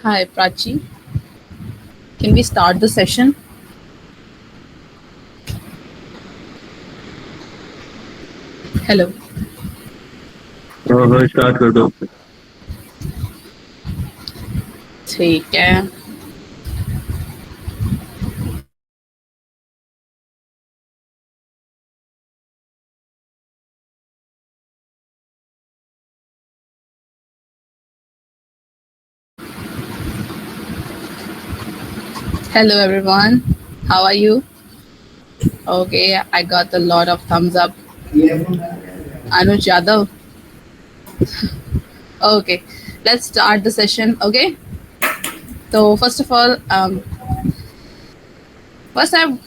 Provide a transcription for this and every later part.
Hi, Prachi. Can we start the session? Hello. हाँ start कर दो। ठीक है. Hello, everyone. How are you? Okay, I got a lot of thumbs up. Anuj Yadav. Okay, let's start the session. Okay. So first of all, first I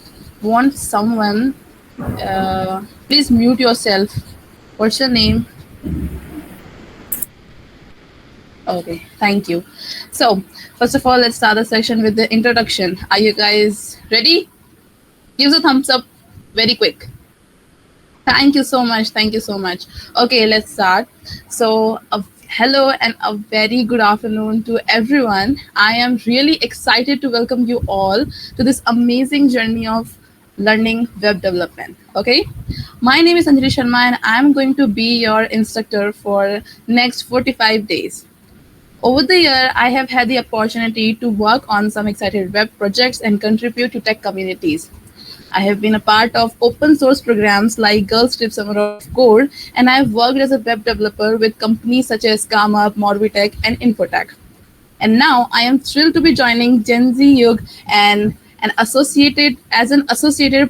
want someone. Please mute yourself. What's your name? Okay, thank you. So first of all, let's start the session with the introduction. Are you guys ready? Give the thumbs up very quick. Thank you so much. Thank you so much. Okay, let's start. So, hello and a very good afternoon to everyone. I am really excited to welcome you all to this amazing journey of learning web development. Okay, my name is Anjali Sharma and I'm going to be your instructor for next 45 days. Over the year, I have had the opportunity to work on some exciting web projects and contribute to tech communities. I have been a part of open source programs like Girls Trip Summer of Code, and I have worked as a web developer with companies such as ScamUp, Morbitech, and Infotech. And now I am thrilled to be joining Gen Z Yug and an associated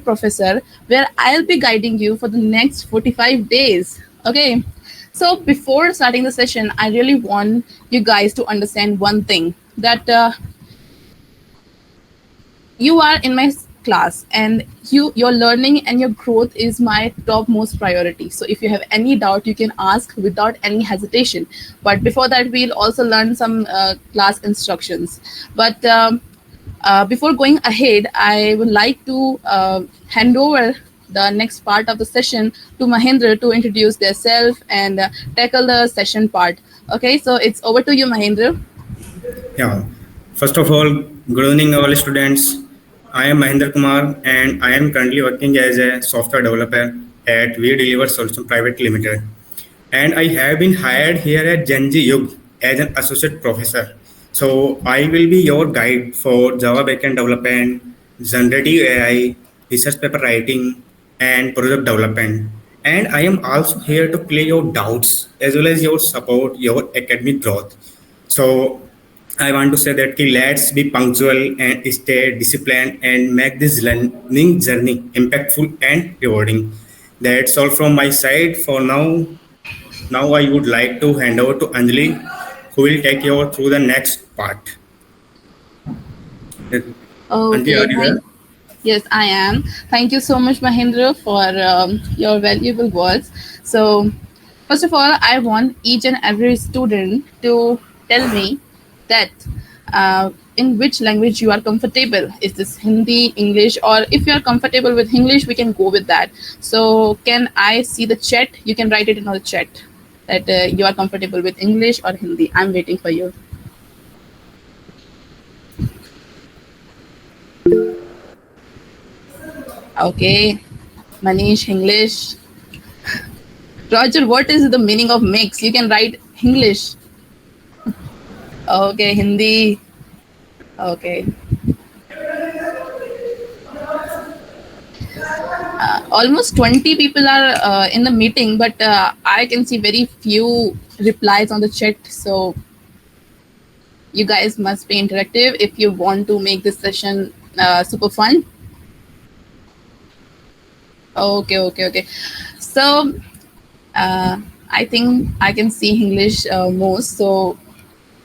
professor, where I'll be guiding you for the next 45 days. Okay. So before starting the session, I really want you guys to understand one thing that you are in my class and your learning and your growth is my topmost priority. So if you have any doubt, you can ask without any hesitation. But before that, we'll also learn some class instructions. But before going ahead, I would like to hand over the next part of the session to Mahendra to introduce themselves and tackle the session part. Okay, so it's over to you, Mahendra. Yeah. First of all, good evening, all students. I am Mahendra Kumar, and I am currently working as a software developer at We Deliver Solutions Private Limited. And I have been hired here at Gen Z Yug as an associate professor. So I will be your guide for Java backend development, generative AI, research paper writing, and project development. And I am also here to clear your doubts as well as your support your academic growth. So I want to say that let's be punctual and stay disciplined and make this learning journey impactful and rewarding. That's all from my side for now. Now I would like to hand over to Anjali, who will take you through the next part. Anjali, Okay, are you there? thank Yes, I am. Thank you so much, Mahendra, for your valuable words. So, first of all, I want each and every student to tell me that in which language you are comfortable. Is this Hindi, English, or if you are comfortable with English, we can go with that. So, can I see the chat? You can write it in the chat that you are comfortable with English or Hindi. I'm waiting for you. Okay, Manish, English. Roger, what is the meaning of mix? You can write English. Okay, Hindi. Okay. Almost 20 people are in the meeting, but I can see very few replies on the chat. So you guys must be interactive if you want to make this session super fun. Okay, okay, okay. So I think I can see English most. So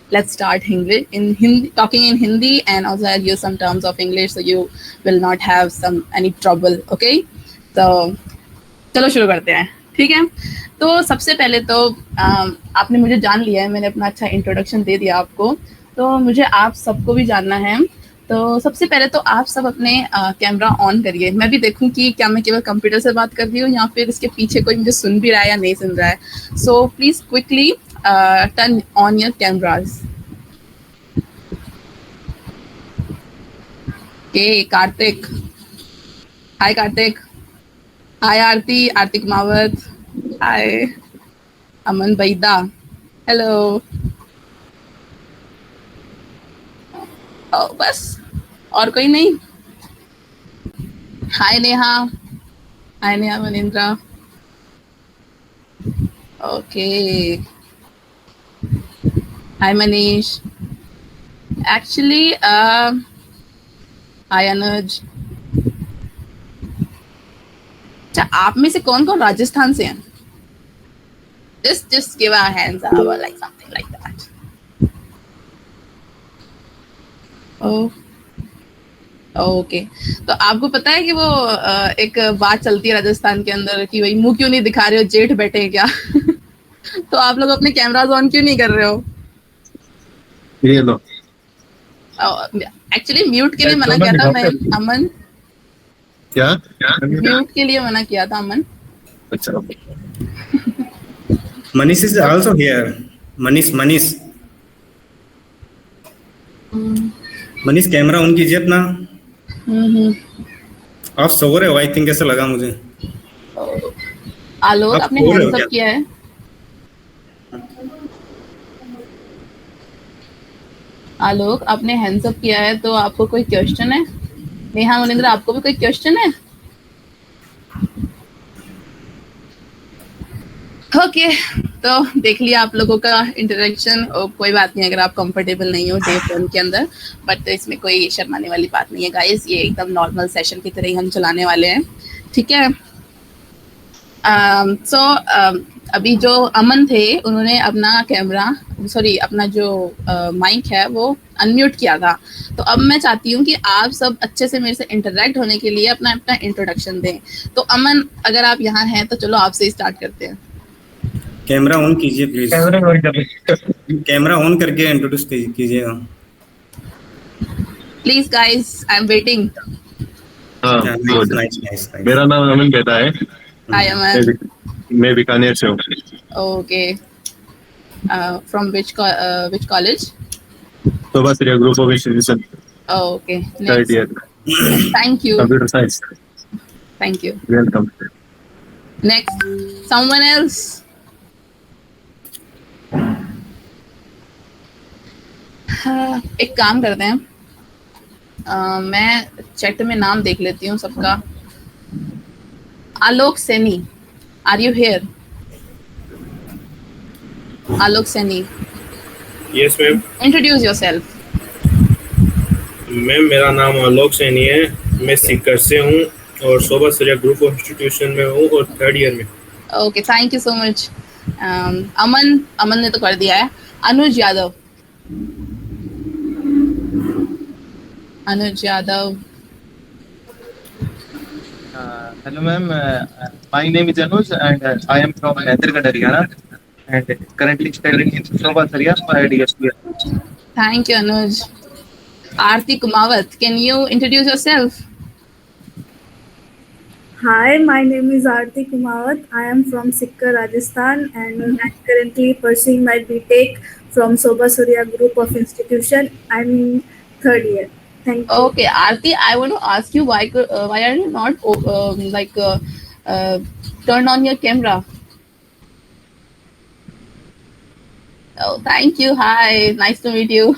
let's start English in Hindi, talking in Hindi, and also I'll use some terms of English so you will not have some any trouble. Okay, तो चलो शुरू करते हैं. ठीक है. तो सबसे पहले तो आपने मुझे जान लिया है, मैंने अपना अच्छा इंट्रोडक्शन दे दिया आपको. तो मुझे आप सबको भी जानना है. तो सबसे पहले तो आप सब अपने कैमरा ऑन करिए. मैं भी देखूं कि क्या मैं केवल कंप्यूटर से बात कर रही हूँ या फिर इसके पीछे कोई मुझे सुन भी रहा है या नहीं सुन रहा है. So please quickly turn on your cameras. Okay Kartik, hi Kartik, hi Aarti, Aarti Kumawat, hi Aman Baida, hello. बस और कोई नहीं? Hi Neha, hi Neha Manindra, okay, hi Manish, actually hi Anuj. अच्छा, आप में से कौन कौन राजस्थान से हैं? just give our hands up or like something like that. Oh, okay. तो आपको पता है कि वो एक बात चलती है राजस्थान के अंदर कि भाई मुंह क्यों नहीं दिखा रहे हो, जेठ बैठे हैं क्या? तो आप लोग अपने कैमरास ऑन क्यों नहीं कर रहे हो? ये लो। एक्चुअली म्यूट के लिए मना किया था मैं, अमन। क्या? म्यूट के लिए मना किया था अमन। अच्छा। Manish is also here. Manish, Manish camera on कीजिए अपना। आप सो रहे हो आई थिंक, ऐसा लगा मुझे। आलोक आप आपने सो रहे हो हैंड्स अप क्या? किया है? आलोक आपने हैंड्स अप किया है, तो आपको कोई क्वेश्चन है? नेहा मनिंद्र आपको भी कोई क्वेश्चन है? ओके तो देख लिया आप लोगों का इंटरेक्शन। कोई बात नहीं अगर आप कंफर्टेबल नहीं हो डे 1 के अंदर, बट इसमें कोई शर्माने वाली बात नहीं है गाइस, ये एकदम नॉर्मल सेशन की तरह ही हम चलाने वाले हैं, ठीक है? सो अभी जो अमन थे उन्होंने अपना कैमरा अपना जो माइक है वो अनम्यूट किया था। तो अब मैं चाहती हूँ कि आप सब अच्छे से मेरे से इंटरेक्ट होने के लिए अपना अपना इंट्रोडक्शन दें। तो अमन अगर आप यहाँ हैं तो चलो आपसे ही स्टार्ट करते हैं। कैमरा ऑन कीजिए प्लीज। कैमरा ऑन करके इंट्रोड्यूस कीजिएगा please guys, I am waiting. हाँ, नाइस। मेरा नाम अमन बेटा है। हाय अमन। मैं बीकानेर से हूँ। Okay, from which college? Shobha Surya group of institution, okay, third year, thank you, computer science. Thank you. Welcome. Next, someone else? एक काम करते हैं, मैं चैट में नाम देख लेती हूँ सबका। Alok Saini, are you here? Alok Saini, yes ma'am. Introduce yourself. Ma'am मेरा नाम आलोक सैनी है, मैं सीकर से हूँ और Shobha Surya group of institution में हूँ और थर्ड ईयर में। Okay, thank you so much. Aman ने तो कर दिया है। अनुज यादव, अनुज Yadav. Hello ma'am, my name is Anuj and I am from Nadirgarh, Haryana and currently studying in Shobha Surya third year. Thank you, Anuj. Aarti Kumawat, can you introduce yourself? Hi, my name is Aarti Kumawat. I am from Sikar, Rajasthan, and I'm currently pursuing my BTech from Shobha Surya Group of Institution. I'm in third year. Thank you. Okay, Aarti, I want to ask you why are you not turned on your camera? Oh, thank you. Hi, nice to meet you.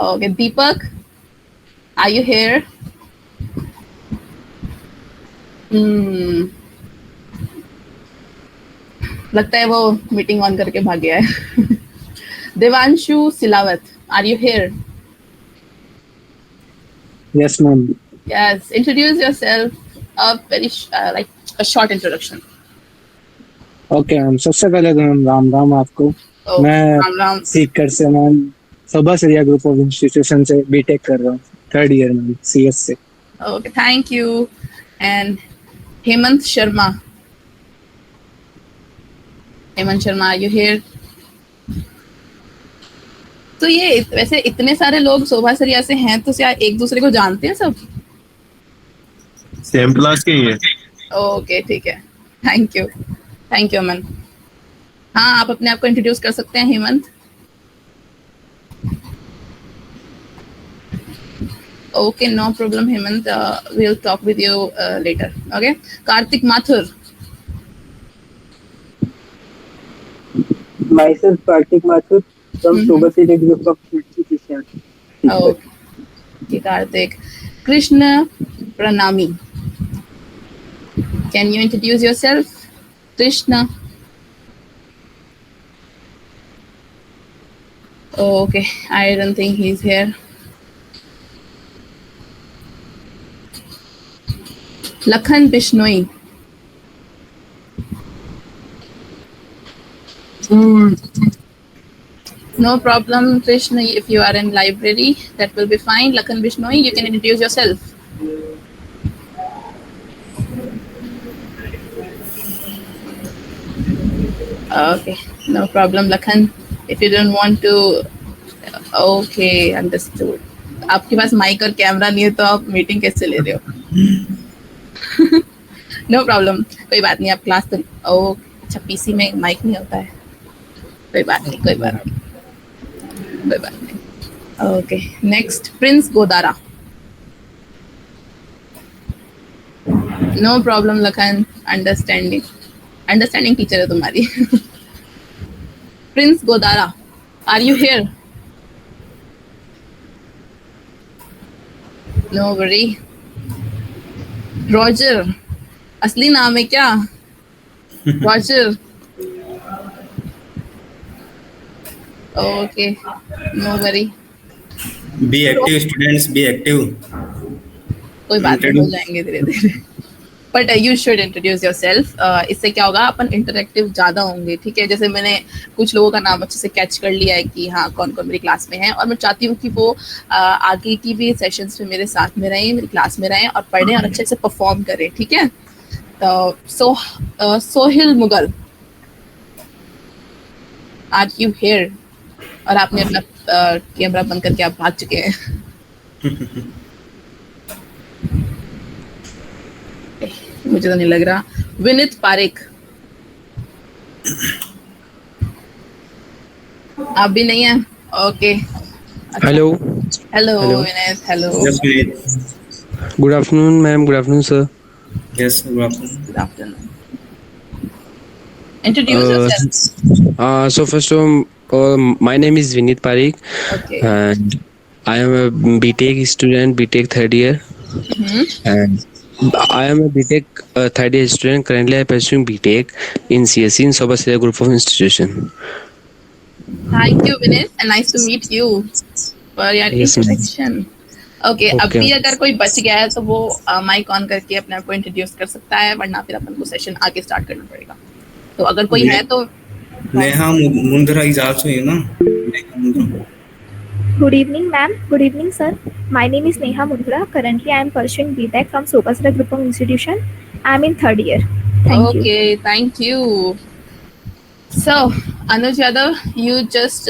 Okay, Deepak, are you here? लगता है वो meeting on करके भाग गया है। Devanshu Silawat, are you here? Yes, ma'am. Yes, introduce yourself. A very like a short introduction. Okay, ma'am सबसे पहले तो मैम राम राम आपको। Oh, मैं राम। सीकर से ma'am Shobha Surya group of institution से बीटेक कर रहा हूँ, थर्ड ईयर में सीएस से। Okay, thank you. And Hemant Sharma. Hemant Sharma, are you here? तो ये वैसे इतने सारे लोग शोभा सूर्या से हैं तो क्या एक दूसरे को जानते हैं सब? सेम क्लास के ही है। ओके, ठीक है, थैंक यू अमन। हाँ, आप अपने आप को इंट्रोड्यूस कर सकते हैं Hemant. Okay, no problem, Hemant. We'll talk with you later. Okay. Karthik Mathur. Myself, Kartik Mathur from Mhm. Sobha Surya Group of Institutions. Okay, Karthik. Krishna Pranami. Can you introduce yourself? Krishna. Okay, I don't think he's here. Lakhan Bishnoi. No problem, Krishna. If you are in library, that will be fine. Lakhan Bishnoi, you can introduce yourself. Okay, no problem, Lakhan. If you don't want to, okay, understood. आपके पास mic और camera नहीं है तो आप meeting कैसे ले रहे हो? नो प्रॉब्लम, कोई बात नहीं. आप क्लास तो ओ अच्छा पीसी में माइक नहीं होता है. कोई बात नहीं, कोई बात नहीं, कोई बात नहीं. Okay, next Prince Godara. No problem Lakhan, understanding teacher है तुम्हारी. Prince Godara, are you here? No worry. Roger, असली नाम है क्या? Roger. Okay, no worry. Be active, students. Be active. कोई बात नहीं, हो जाएंगे धीरे धीरे. But you should introduce your self. इससे क्या होगा, अपन इंटरेक्टिव ज़्यादा होंगे. ठीक है, जैसे मैंने कुछ लोगों का नाम अच्छे से कैच कर लिया है कि हाँ कौन कौन मेरी क्लास में है, और मैं चाहती हूँ कि वो आगे की भी सेशंस में मेरे साथ में रहें, मेरी क्लास में रहें और पढ़ें और अच्छे से परफॉर्म करें. ठीक है. तो Sohil Mughal, are you here? और आपने अपना कैमरा बंद करके आप भाग चुके हैं. मुझे तो नहीं लग रहा. विनीत पारेख, आप भी नहीं हैं? Okay. Hello. Hello Hello. Vineet. Hello. Yes, Vinit. Good afternoon, ma'am. Good afternoon, sir. Yes, good afternoon. Good afternoon. Introduce yourself. So first of all, my name is Vinit Parikh, Okay. and I am a BTech student, BTech third year, and I am a BTech third year student. Currently, I am pursuing BTech in CSE in Sobha Surya Group of Institution. Thank you Vineet, and nice to meet you for your Yes, ma'am. introduction. Okay, अभी अगर कोई बच गया है तो वो mic on करके अपने आप को इंट्रोड्यूस कर सकता है, वरना फिर अपन को सेशन आगे स्टार्ट करना पड़ेगा. तो अगर कोई है तो Neha Mundra is also, Neha Mundra. Good evening, ma'am. Good evening, sir. My name is Neha Mundra. Currently, I am pursuing BTech from Sobha Surya Group of Institution. I am in third year. Thank you. Okay, thank you. So, Anuj Yadav, you just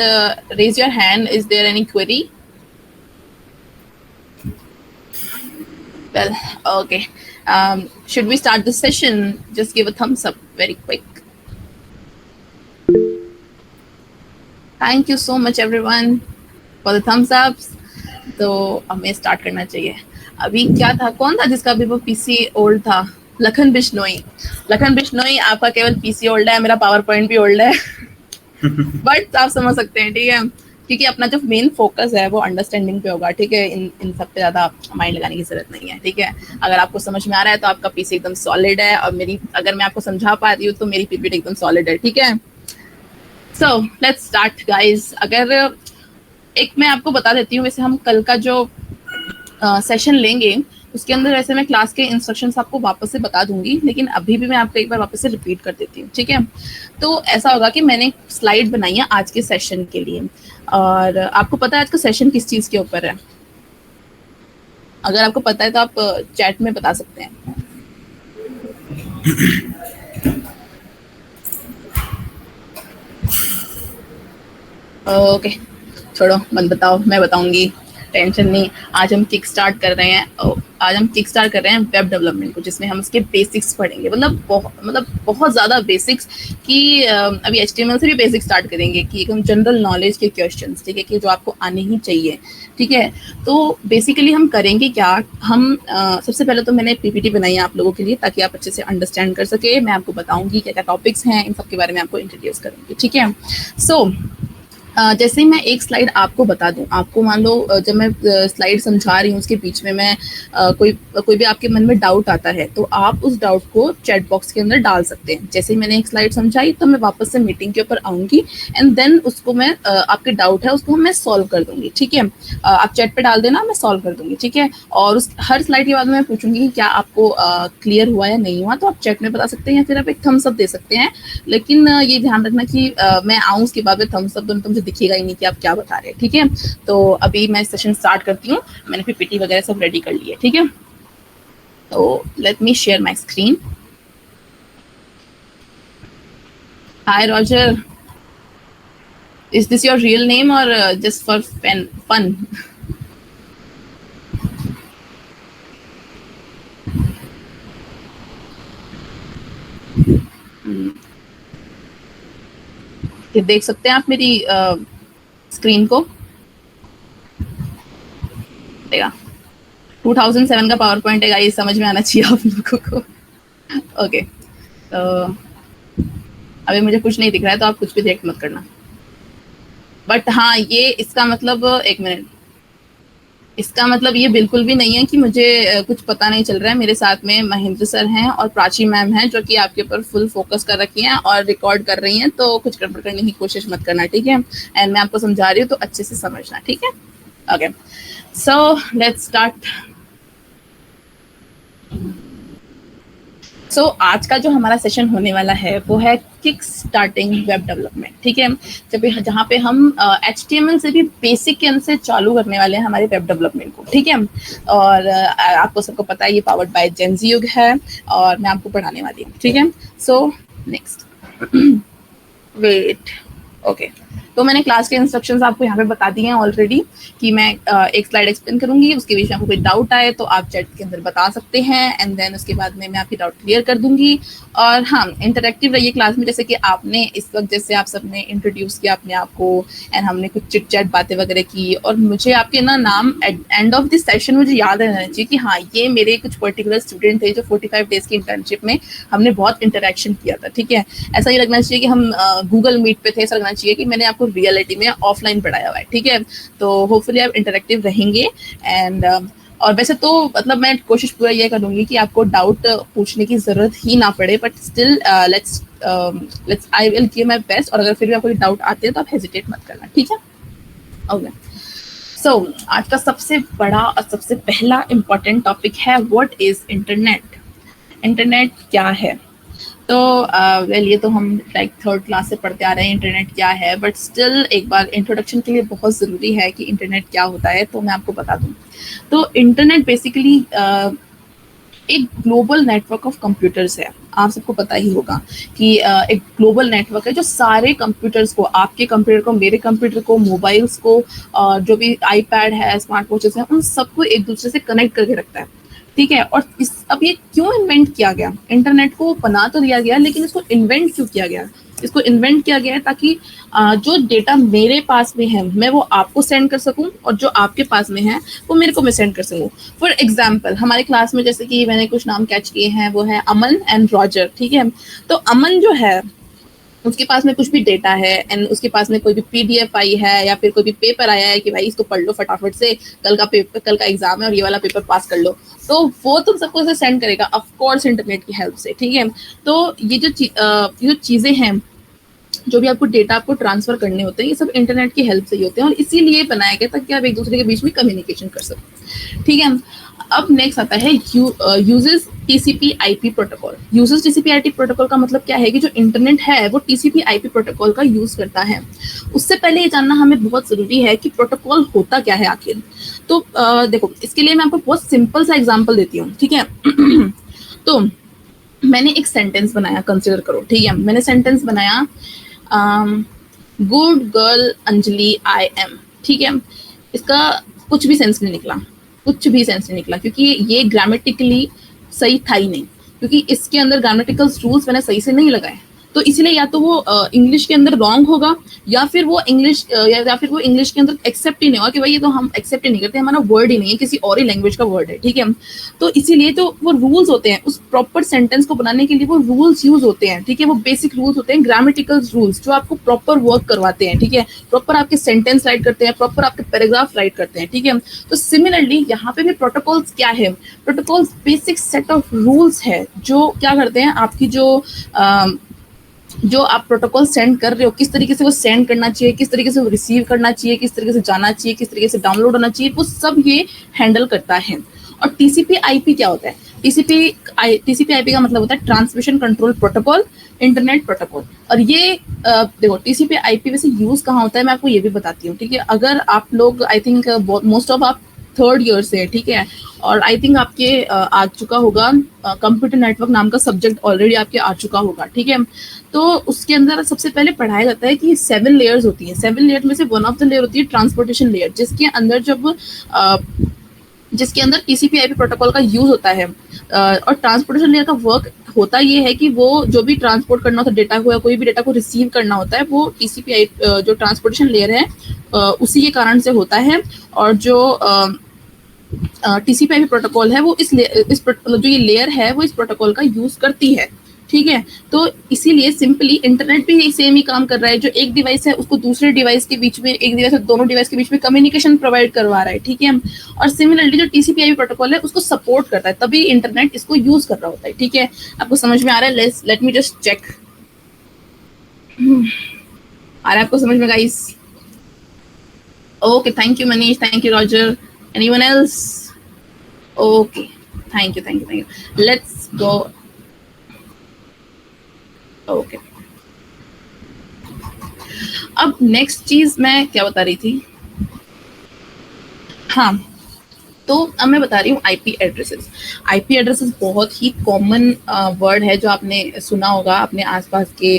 raise your hand. Is there any query? Well, okay. Should we start the session? Just give a thumbs up very quick. Thank you so much everyone for the thumbs ups. तो हमें start करना चाहिए. अभी क्या था, कौन था जिसका अभी वो पीसी ओल्ड था? लखन बिश्नोई. लखन बिश्नोई, आपका केवल पीसी ओल्ड है, मेरा पावर पॉइंट भी ओल्ड है. बट आप समझ सकते हैं, ठीक है, क्योंकि अपना जो मेन फोकस है वो अंडरस्टैंडिंग पे होगा. ठीक है, इन सब पे ज़्यादा माइंड लगाने की जरूरत नहीं है. ठीक है, अगर आपको समझ में आ रहा है तो आपका पीसी एकदम सॉलिड है, और मेरी अगर मैं आपको समझा पा रही हूँ तो मेरी पीपीटी एकदम सॉलिड है. ठीक है. सो लेट्स स्टार्ट गाइज. अगर एक मैं आपको बता देती हूँ, वैसे हम कल का जो सेशन लेंगे उसके अंदर वैसे मैं क्लास के इंस्ट्रक्शंस आपको वापस से बता दूंगी, लेकिन अभी भी मैं आपको एक बार वापस से रिपीट कर देती हूँ. ठीक है. तो ऐसा होगा कि मैंने स्लाइड बनाई है आज के सेशन के लिए, और आपको पता है आज का सेशन किस चीज़ के ऊपर है? अगर आपको पता है तो आप चैट में बता सकते हैं. ओके, छोड़ो मत बताओ, मैं बताऊंगी. टेंशन नहीं, आज हम किक स्टार्ट कर रहे हैं वेब डेवलपमेंट को, जिसमें हम उसके बेसिक्स पढ़ेंगे, मतलब बहुत ज़्यादा बेसिक्स कि अभी HTML से भी बेसिक स्टार्ट करेंगे कि एकदम जनरल नॉलेज के क्वेश्चंस, ठीक है, कि जो आपको आने ही चाहिए, ठीक है। तो बेसिकली हम करेंगे क्या, हम सबसे पहले तो मैंने PPT बनाई है आप लोगों के लिए ताकि आप अच्छे से अंडरस्टैंड कर सके। मैं आपको बताऊंगी क्या क्या टॉपिक्स हैं, इन सब के बारे में आपको इंट्रोड्यूस करूँगी, ठीक है। सो जैसे ही मैं एक स्लाइड आपको बता दूं, आपको मान लो जब मैं स्लाइड समझा रही हूँ उसके बीच में मैं कोई भी आपके मन में डाउट आता है तो आप उस डाउट को चैट बॉक्स के अंदर डाल सकते हैं। जैसे ही मैंने एक स्लाइड समझाई तो मैं वापस से मीटिंग के ऊपर आऊँगी एंड देन उसको मैं आपके डाउट है उसको मैं सॉल्व कर दूंगी, ठीक है। आप चैट पे डाल देना, मैं सॉल्व कर दूंगी, ठीक है। और उस हर स्लाइड के बाद मैं पूछूंगी क्या आपको क्लियर हुआ या नहीं हुआ, तो आप चैट में बता सकते हैं या फिर आप एक थम्स अप दे सकते हैं। लेकिन ये ध्यान रखना कि मैं आऊँ उसके बाद में थम्स अप तो मुझे दिखेगा ही नहीं कि आप क्या बता रहे हैं, ठीक है। तो अभी मैं सेशन स्टार्ट करती हूँ, मैंने PPT वगैरह सब रेडी कर ली है, ठीक है। तो let me share my screen. Hi Roger, is this your real name और जस्ट फॉर फन? ये देख सकते हैं आप मेरी स्क्रीन को, देगा 2007 का पावर पॉइंट है, ये समझ में आना चाहिए आप लोगों को। ओके, तो अभी मुझे कुछ नहीं दिख रहा है तो आप कुछ भी रिएक्ट मत करना। बट हाँ, ये इसका मतलब, एक मिनट, इसका मतलब ये बिल्कुल भी नहीं है कि मुझे कुछ पता नहीं चल रहा है। मेरे साथ में महेंद्र सर हैं और प्राची मैम हैं जो कि आपके ऊपर फुल फोकस कर रखी हैं और रिकॉर्ड कर रही हैं, तो कुछ गड़बड़ करने की कोशिश मत करना, ठीक है। एंड मैं आपको समझा रही हूँ तो अच्छे से समझना, ठीक है। Okay, so let's start. So आज का जो हमारा सेशन होने वाला है वो है किक स्टार्टिंग वेब डेवलपमेंट, ठीक है। जहाँ पे हम HTML से भी बेसिक के अंदर से चालू करने वाले हैं हमारे वेब डेवलपमेंट को, ठीक है। और आपको सबको पता है ये पावर्ड बाय जेंजी युग है और मैं आपको पढ़ाने वाली हूँ, ठीक है। So next, wait, okay. तो मैंने क्लास के इंस्ट्रक्शंस आपको यहाँ पे बता दिए हैं ऑलरेडी कि मैं एक स्लाइड एक्सप्लेन करूंगी, उसके बीच में आपको कोई डाउट आए तो आप चैट के अंदर बता सकते हैं एंड देन उसके बाद में मैं आपकी डाउट क्लियर कर दूंगी। और हाँ, इंटरेक्टिव रहिए क्लास में, जैसे कि आपने इस वक्त जैसे आप सबने इंट्रोड्यूस किया अपने आप को एंड हमने कुछ चिट चैट बातें वगैरह की और मुझे आपके ना नाम एंड ऑफ दिस सेशन मुझे याद रहना चाहिए कि हाँ ये मेरे कुछ पर्टिकुलर स्टूडेंट थे जो 45 डेज की इंटर्नशिप में हमने बहुत इंटरेक्शन किया था, ठीक है। ऐसा ही लगना चाहिए कि हम गूगल मीट पे थे, ऐसा लगना चाहिए कि मैंने आपको रियलिटी में ऑफलाइन पढ़ाया हुआ है, ठीक है। तो होपफुली आप इंटरेक्टिव रहेंगे एंड और वैसे तो मतलब मैं कोशिश पूरा ये करूंगी कि आपको डाउट पूछने की जरूरत ही ना पड़े, but still let's I will give my best. और अगर फिर भी आपको डाउट आते हैं तो आप हेजिटेट मत करना, ठीक है। ओके, सो आज का सबसे बड़ा और सबसे पहला इम्पोर्टेंट टॉपिक है व्हाट इज इंटरनेट। इंटरनेट क्या है? तो वेल ये तो हम लाइक थर्ड क्लास से पढ़ते आ रहे हैं इंटरनेट क्या है, बट स्टिल एक बार इंट्रोडक्शन के लिए बहुत ज़रूरी है कि इंटरनेट क्या होता है, तो मैं आपको बता दूं। तो इंटरनेट बेसिकली एक ग्लोबल नेटवर्क ऑफ कंप्यूटर्स है। आप सबको पता ही होगा कि एक ग्लोबल नेटवर्क है जो सारे कंप्यूटर्स को, आपके कंप्यूटर को, मेरे कंप्यूटर को, मोबाइल्स को, जो भी आईपैड है, स्मार्ट वॉचेस हैं, उन सबको एक दूसरे से कनेक्ट करके रखता है, ठीक है। और अब ये क्यों इन्वेंट किया गया? इंटरनेट को बना तो दिया गया, लेकिन इसको इन्वेंट क्यों किया गया? इसको इन्वेंट किया गया है ताकि जो डेटा मेरे पास में है मैं वो आपको सेंड कर सकूं और जो आपके पास में है वो मेरे को मैं सेंड कर सकूं। फॉर एग्जांपल हमारे क्लास में जैसे कि मैंने कुछ नाम कैच किए हैं, वो है अमन एंड रॉजर, ठीक है। तो अमन जो है उसके पास में कुछ भी डेटा है एंड उसके पास में कोई भी PDF आई है या फिर कोई भी पेपर आया है कि भाई इसको पढ़ लो फटाफट से, कल का एग्जाम है और ये वाला पेपर पास कर लो, तो वो तुम सबको इसे सेंड करेगा, ऑफ कोर्स इंटरनेट की हेल्प से, ठीक है। तो ये जो चीज़ें हैं, जो भी आपको डेटा आपको ट्रांसफर करने होते हैं, ये सब इंटरनेट की हेल्प से ही होते हैं और इसीलिए बनाया गया ताकि आप एक दूसरे के बीच में कम्युनिकेशन कर सको, ठीक है। अब नेक्स्ट आता है uses TCP/IP protocol. Uses TCP/IP protocol का मतलब क्या है कि जो इंटरनेट है वो TCP/IP प्रोटोकॉल का यूज करता है। उससे पहले ये जानना हमें बहुत जरूरी है कि प्रोटोकॉल होता क्या है आखिर। तो देखो, इसके लिए मैं आपको बहुत सिंपल सा एग्जांपल देती हूँ, ठीक है। तो मैंने एक सेंटेंस बनाया, कंसिडर करो, ठीक है। मैंने सेंटेंस बनाया good girl Anjali I am, ठीक है। इसका कुछ भी सेंस नहीं निकला, कुछ भी सेंस नहीं निकला, क्योंकि ये ग्रामेटिकली सही था ही नहीं, क्योंकि इसके अंदर ग्रामेटिकल रूल्स मैंने सही से नहीं लगाए। तो इसलिए या तो वो इंग्लिश के अंदर रॉन्ग होगा, या फिर वो इंग्लिश या फिर वो इंग्लिश के अंदर एक्सेप्ट ही नहीं होगा कि भाई ये तो हम एक्सेप्ट ही नहीं करते, हमारा वर्ड ही नहीं है, किसी और ही लैंग्वेज का वर्ड है, ठीक है। तो इसीलिए तो वो रूल्स होते हैं, उस प्रॉपर सेंटेंस को बनाने के लिए वो रूल्स यूज होते हैं, ठीक है। वो बेसिक रूल्स होते हैं, ग्रामेटिकल रूल्स, जो आपको प्रॉपर वर्क करवाते हैं, ठीक है, प्रॉपर आपके सेंटेंस राइट करते हैं, प्रॉपर आपके पैराग्राफ राइट करते हैं, ठीक है। तो सिमिलरली यहाँ पे भी प्रोटोकॉल्स क्या है, protocols basic set of rules है जो क्या करते हैं, आपकी जो आप प्रोटोकॉल सेंड कर रहे हो, किस तरीके से वो सेंड करना चाहिए, किस तरीके से वो रिसीव करना चाहिए, किस तरीके से जाना चाहिए, किस तरीके से डाउनलोड होना चाहिए, वो सब ये हैंडल करता है। और टीसीपी आईपी क्या होता है? टीसीपी आईपी का मतलब होता है transmission control protocol, internet protocol. और ये देखो टीसीपी आईपी वैसे यूज कहाँ होता है मैं आपको ये भी बताती हूँ, ठीक है। अगर आप लोग आई थिंक मोस्ट ऑफ आप 3rd ईयर से, ठीक है, और आई थिंक आपके आ चुका होगा कंप्यूटर नेटवर्क नाम का सब्जेक्ट ऑलरेडी आपके आ चुका होगा, ठीक है। तो उसके अंदर सबसे पहले पढ़ाया जाता है कि 7 लेयर्स होती हैं। 7 लेयर में से वन ऑफ द लेयर होती है ट्रांसपोर्टेशन लेयर, जिसके अंदर टीसीपी/आईपी प्रोटोकॉल का यूज होता है। और ट्रांसपोर्टेशन लेयर का वर्क होता ये है कि वो जो भी ट्रांसपोर्ट करना होता है डेटा को, या कोई भी डेटा को रिसीव करना होता है, वो टीसीपी जो ट्रांसपोर्टेशन लेयर है उसी के कारण से होता है। और जो टीसीपी/आईपी प्रोटोकॉल है वो जो ये लेयर है वो इस प्रोटोकॉल का यूज करती है, ठीक है। तो इसीलिए सिंपली इंटरनेट भी सेम ही काम कर रहा है, जो एक डिवाइस है उसको दूसरे डिवाइस के बीच में, एक डिवाइस और दोनों डिवाइस के बीच में कम्युनिकेशन प्रोवाइड करवा रहा है, ठीक है। और सिमिलरली जो टीसीपी/आईपी प्रोटोकॉल है उसको सपोर्ट करता है, तभी इंटरनेट इसको यूज कर रहा होता है, ठीक है। आपको समझ में आ रहा है? लेट मी जस्ट चेक, आ रहा है आपको समझ में guys? Okay, thank you Manish, thank you Roger, anyone else? Okay, thank you. Let's go. Okay, अब नेक्स्ट चीज मैं क्या बता रही थी, हाँ, तो अब मैं बता रही हूँ आईपी एड्रेसेस। आईपी एड्रेसेस बहुत ही कॉमन वर्ड है जो आपने सुना होगा अपने आसपास के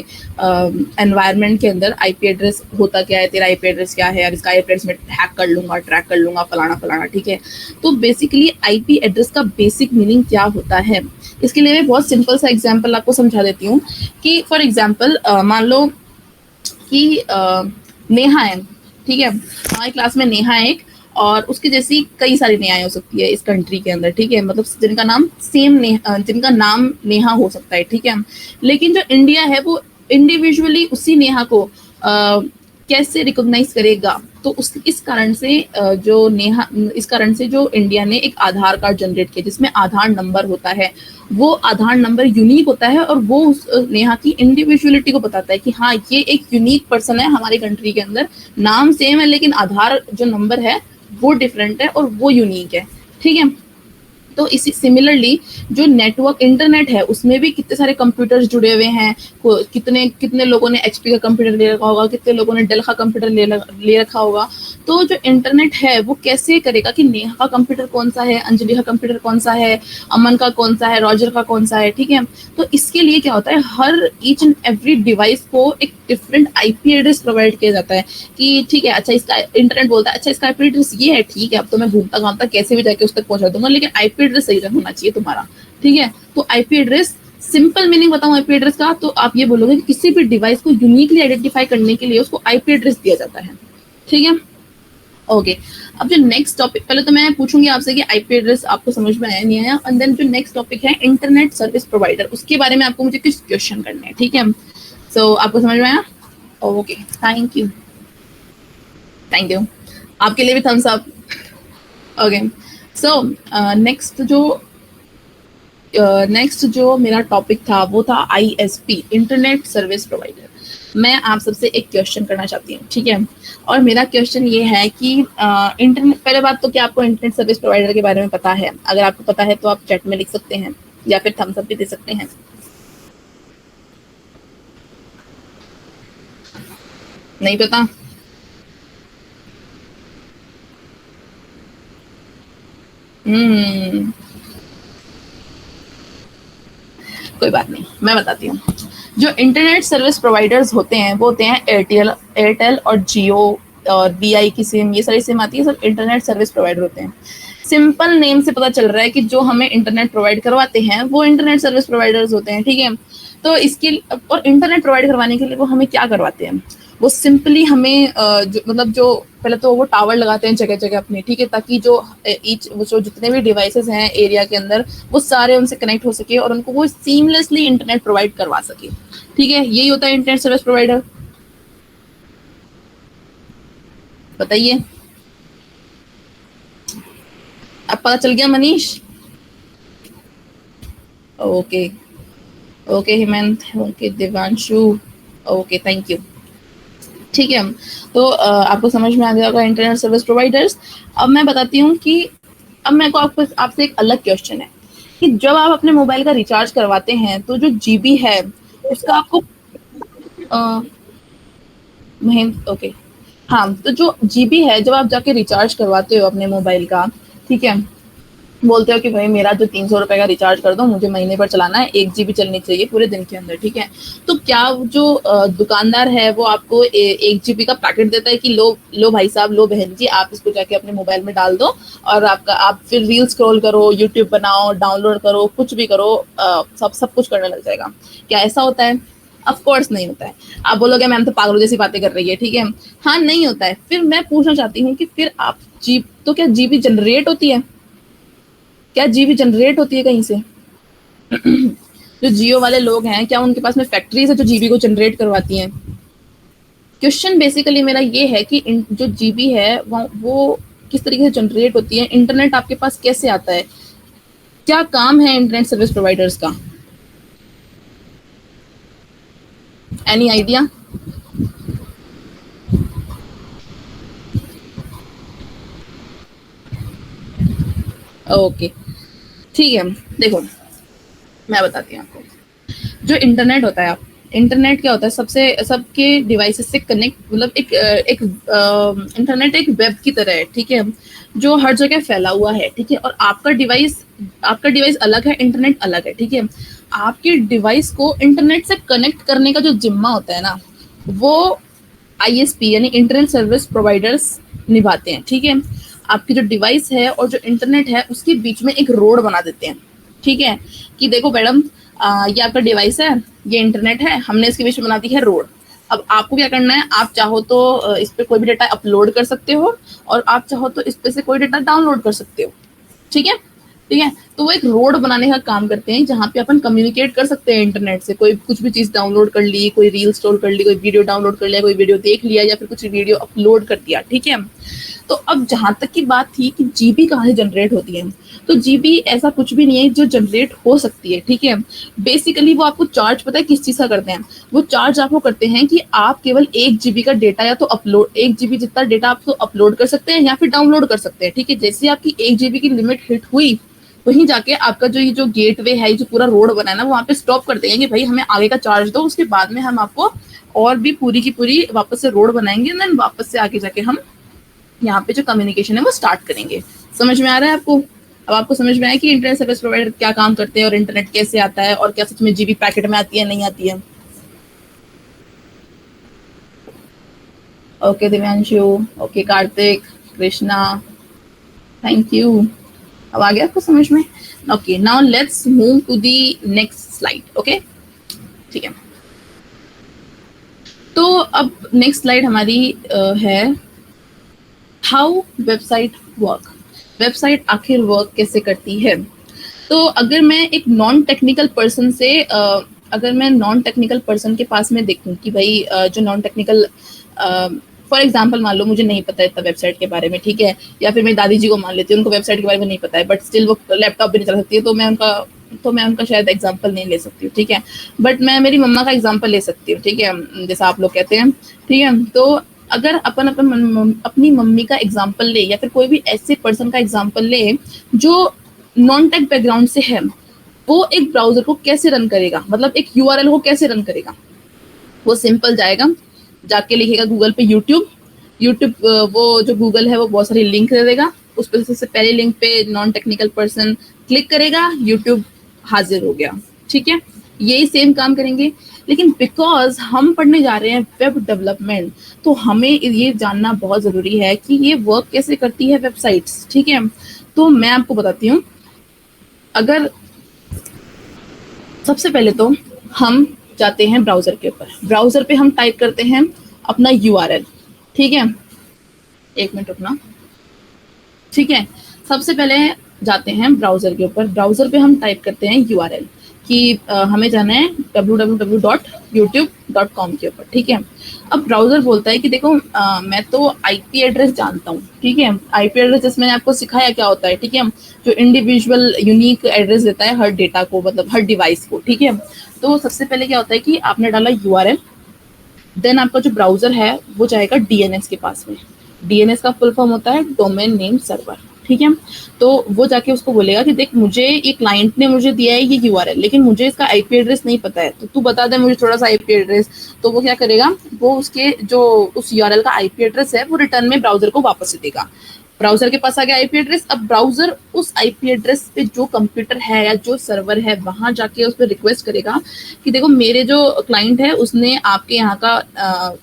एनवायरनमेंट के अंदर। आईपी एड्रेस होता क्या है, तेरा आईपी एड्रेस क्या है, और इसका आईपी एड्रेस में हैक कर लूंगा, ट्रैक कर लूंगा, फलाना, ठीक है। तो बेसिकली आईपी एड्रेस का बेसिक मीनिंग क्या होता है, इसके लिए मैं बहुत सिंपल सा एग्जाम्पल आपको समझा देती हूँ। कि फॉर एग्जाम्पल मान लो कि नेहा है, ठीक है, हमारी क्लास में नेहा है एक, और उसकी जैसी कई सारी नेहाएं हो सकती है इस कंट्री के अंदर, ठीक है, मतलब जिनका नाम नेहा हो सकता है, ठीक है। लेकिन जो इंडिया है वो इंडिविजुअली उसी नेहा को कैसे रिकॉग्नाइज करेगा? तो इस कारण से जो इंडिया ने एक आधार कार्ड जनरेट किया जिसमें आधार नंबर होता है, वो आधार नंबर यूनिक होता है और वो उस नेहा की इंडिविजुअलिटी को बताता है कि हाँ ये एक यूनिक पर्सन है हमारी कंट्री के अंदर, नाम सेम है लेकिन आधार जो नंबर है वो डिफरेंट है और वो यूनिक है, ठीक है। तो इसी सिमिलरली जो नेटवर्क इंटरनेट है उसमें भी कितने सारे कंप्यूटर्स जुड़े हुए हैं, कितने लोगों ने एचपी का कंप्यूटर ले रखा होगा, कितने लोगों ने डेल का कंप्यूटर ले रखा होगा। तो जो इंटरनेट है वो कैसे करेगा कि नेहा का कंप्यूटर कौन सा है, अंजलि का कंप्यूटर कौन सा है, अमन का कौन सा है, रॉजर का कौन सा है, ठीक है। तो इसके लिए क्या होता है, हर ईच एंड एवरी डिवाइस को एक डिफरेंट आईपी एड्रेस प्रोवाइड किया जाता है कि ठीक है, अच्छा इसका इंटरनेट बोलता है अच्छा इसका आईपी एड्रेस ये है, ठीक है, अब तो मैं घूमता घामता कैसे भी जाके उस तक पहुंचा दूंगा, लेकिन आईपी एड्रेस सही होना चाहिए तुम्हारा, ठीक है। तो आईपी एड्रेस, सिंपल मीनिंग बताऊं आईपी एड्रेस का, तो आप ये बोलोगे कि किसी भी डिवाइस को यूनिकली आइडेंटिफाई करने के लिए उसको आईपी एड्रेस दिया जाता है, ठीक है। ओके, अब जो नेक्स्ट टॉपिक, पहले तो मैं पूछूंगी आपसे कि आईपी एड्रेस आपको समझ में आया नहीं आया, एंड देन जो नेक्स्ट टॉपिक है इंटरनेट सर्विस प्रोवाइडर, उसके बारे में आपको मुझे कुछ क्वेश्चन करने हैं, ठीक है। सो आपको समझ में आया? ओके, थैंक यू, आपके लिए भी thumbs up. Okay, so next जो मेरा टॉपिक था वो था आईएसपी, इंटरनेट सर्विस प्रोवाइडर। मैं आप सबसे एक क्वेश्चन करना चाहती हूँ, ठीक है। और मेरा क्वेश्चन ये है कि इंटरनेट, पहले बात तो क्या आपको इंटरनेट सर्विस प्रोवाइडर के बारे में पता है? अगर आपको पता है तो आप चैट में लिख सकते हैं या फिर थम्स अप भी दे सकते हैं। नहीं पता? कोई बात नहीं, मैं बताती हूँ। जो इंटरनेट सर्विस प्रोवाइडर्स होते हैं वो होते हैं एयरटेल और जियो और BI की सिम, ये सारी सिम आती है, सब इंटरनेट सर्विस प्रोवाइडर होते हैं। सिंपल नेम से पता चल रहा है कि जो हमें इंटरनेट प्रोवाइड करवाते हैं वो इंटरनेट सर्विस प्रोवाइडर्स होते हैं, ठीक है। तो इसके और इंटरनेट प्रोवाइड करवाने के लिए वो हमें क्या करवाते हैं, वो सिंपली हमें जो पहले तो वो टावर लगाते हैं जगह जगह अपने, ठीक है, ताकि जो जितने भी डिवाइसेस हैं एरिया के अंदर वो सारे उनसे कनेक्ट हो सके और उनको वो सीमलेसली इंटरनेट प्रोवाइड करवा सके, ठीक है। यही होता है इंटरनेट सर्विस प्रोवाइडर। बताइए, अब पता चल गया Manish? Okay okay Hemant, okay Divanshu, okay thank you, ठीक है। तो आपको समझ में आ गया होगा इंटरनेट सर्विस प्रोवाइडर्स। अब मैं बताती हूँ कि अब मेरे को आपसे एक अलग क्वेश्चन है कि जब आप अपने मोबाइल का रिचार्ज करवाते हैं तो जो GB है उसका आपको ओके हाँ, तो जो GB है जब आप जाके रिचार्ज करवाते हो अपने मोबाइल का, ठीक है, बोलते हो कि भाई मेरा जो 300 रुपए का रिचार्ज कर दो, मुझे महीने पर चलाना है, 1 GB चलनी चाहिए पूरे दिन के अंदर, ठीक है। तो क्या जो दुकानदार है वो आपको 1 GB का पैकेट देता है कि लो भाई साहब, लो बहन जी, आप इसको जाके अपने मोबाइल में डाल दो और आप फिर रील स्क्रॉल करो, यूट्यूब बनाओ, डाउनलोड करो, कुछ भी करो, सब कुछ करने लग जाएगा? क्या ऐसा होता है? ऑफ कोर्स नहीं होता है। आप बोलोगे मैम तो पागलों जैसी बातें कर रही है, ठीक है, हाँ नहीं होता है। फिर मैं पूछना चाहती हूँ कि फिर आप क्या GB जनरेट होती है? क्या GB जनरेट होती है कहीं से? जो जियो वाले लोग हैं, क्या उनके पास में फैक्ट्रीज है जो GB को जनरेट करवाती हैं? क्वेश्चन बेसिकली मेरा ये है कि जो GB है वो किस तरीके से जनरेट होती है? इंटरनेट आपके पास कैसे आता है? क्या काम है इंटरनेट सर्विस प्रोवाइडर्स का? Any idea? ओके ठीक है, देखो मैं बताती हूँ आपको। जो इंटरनेट होता है, इंटरनेट क्या होता है? सबके डिवाइसेस से कनेक्ट, मतलब एक इंटरनेट एक वेब की तरह है, ठीक है, जो हर जगह फैला हुआ है, ठीक है। और आपका डिवाइस अलग है, इंटरनेट अलग है, ठीक है। आपके डिवाइस को इंटरनेट से कनेक्ट करने का जो जिम्मा होता है ना, वो ISP यानी इंटरनेट सर्विस प्रोवाइडर्स निभाते हैं, ठीक है। आपकी जो डिवाइस है और जो इंटरनेट है उसके बीच में एक रोड बना देते हैं, ठीक है, कि देखो मैडम ये आपका डिवाइस है, ये इंटरनेट है, हमने इसके बीच में बना दी है रोड। अब आपको क्या करना है, आप चाहो तो इस पे कोई भी डाटा अपलोड कर सकते हो और आप चाहो तो इस पे से कोई डाटा डाउनलोड कर सकते हो, ठीक है, ठीक है। तो वो एक रोड बनाने का काम करते हैं जहाँ पे अपन कम्युनिकेट कर सकते हैं इंटरनेट से। कोई कुछ भी चीज़ डाउनलोड कर ली, कोई रील स्टोर कर ली, कोई वीडियो डाउनलोड कर लिया, कोई वीडियो देख लिया या फिर कुछ वीडियो अपलोड कर दिया, ठीक है। तो अब जहाँ तक की बात थी कि GB कहाँ से जनरेट होती है, तो GB ऐसा कुछ भी नहीं है जो जनरेट हो सकती है, ठीक है। बेसिकली वो आपको चार्ज पता है किस चीज़ का करते हैं? वो चार्ज आपको करते हैं कि आप केवल 1 GB का डेटा या तो अपलोड 1 GB जितना डेटा आप तो अपलोड कर सकते हैं या फिर डाउनलोड कर सकते हैं, ठीक है। जैसे आपकी 1 GB की लिमिट हिट हुई, वहीं जाके आपका जो गेटवे है, जो पूरा रोड बना है ना, वो वहाँ पे स्टॉप कर देंगे कि भाई हमें आगे का चार्ज दो, उसके बाद में हम आपको और भी पूरी की पूरी वापस से रोड बनाएंगे, देन वापस से आगे जाके हम यहाँ पे जो कम्युनिकेशन है वो स्टार्ट करेंगे। समझ में आ रहा है आपको? अब आपको समझ में आया कि इंटरनेट सर्विस प्रोवाइडर क्या काम करते हैं और इंटरनेट कैसे आता है और क्या सच में GB पैकेट में आती है नहीं आती है? Okay Divyanshu, okay Kartik, Krishna, thank you. अब आ गया आपको समझ में? Okay, now let's move to the next slide. Okay ठीक है, तो अब नेक्स्ट स्लाइड हमारी है हाउ वेबसाइट वर्क। वेबसाइट आखिर वर्क कैसे करती है? तो अगर मैं एक नॉन टेक्निकल पर्सन से अगर मैं नॉन टेक्निकल पर्सन के पास में देखूं कि भाई जो नॉन टेक्निकल, फॉर एग्जांपल मान लो मुझे नहीं पता है इतना वेबसाइट के बारे में, ठीक है, या फिर मेरी दादी जी को मान लेती हूँ, उनको वेबसाइट के बारे में नहीं पता है, बट स्टिल वो लैपटॉप भी नहीं चला सकती है, तो मैं उनका शायद एग्जांपल नहीं ले सकती हूँ, ठीक है। बट मैं मेरी मम्मा का एग्जांपल ले सकती हूँ, ठीक है, जैसा आप लोग कहते हैं, ठीक है। तो अगर अपन अपनी मम्मी का एग्जांपल ले या फिर कोई भी ऐसे पर्सन का एग्जांपल ले जो नॉन टेक बैकग्राउंड से है, वो एक ब्राउजर को कैसे रन करेगा, मतलब एक URL को कैसे रन करेगा? वो सिंपल जाएगा, जाके लिखेगा गूगल पे यूट्यूब, वो जो गूगल है वो बहुत सारी लिंक दे देगा, उस पर सबसे पहले लिंक पे नॉन टेक्निकल पर्सन क्लिक करेगा, यूट्यूब हाजिर हो गया, ठीक है। यही सेम काम करेंगे। लेकिन बिकॉज हम पढ़ने जा रहे हैं वेब डेवलपमेंट, तो हमें ये जानना बहुत ज़रूरी है कि ये वर्क कैसे करती है वेबसाइट्स, ठीक है। तो मैं आपको बताती हूँ, अगर सबसे पहले तो हम जाते हैं ब्राउज़र के ऊपर, ब्राउज़र पे हम टाइप करते हैं अपना URL, ठीक है, एक मिनट रुकना, ठीक है। सबसे पहले जाते हैं ब्राउज़र के ऊपर, ब्राउज़र पे हम टाइप करते हैं URL कि हमें जाना है www.youtube.com के ऊपर, ठीक है। अब ब्राउज़र बोलता है कि देखो मैं तो IP एड्रेस जानता हूँ, ठीक है। IP एड्रेस जैसे मैंने आपको सिखाया क्या होता है, ठीक है, जो इंडिविजुअल यूनिक एड्रेस देता है हर डेटा को, मतलब हर डिवाइस को, ठीक है। तो सबसे पहले क्या होता है कि आपने डाला URL, देन आपका जो ब्राउज़र है वो जाएगा DNS के पास में। DNS का फुल फॉर्म होता है डोमेन नेम सर्वर, ठीक है। तो वो जाके उसको बोलेगा कि देख मुझे ये क्लाइंट ने मुझे दिया है ये URL, लेकिन मुझे इसका IP एड्रेस नहीं पता है, तो तू बता दे मुझे थोड़ा सा IP एड्रेस। तो वो क्या करेगा, वो उसके जो उस URL का IP एड्रेस है वो रिटर्न में ब्राउज़र को वापस देगा। ब्राउज़र के पास आ गया IP एड्रेस, अब ब्राउज़र उस IP एड्रेस पे जो कंप्यूटर है या जो सर्वर है वहाँ जाके उस पर रिक्वेस्ट करेगा कि देखो मेरे जो क्लाइंट है उसने आपके यहाँ का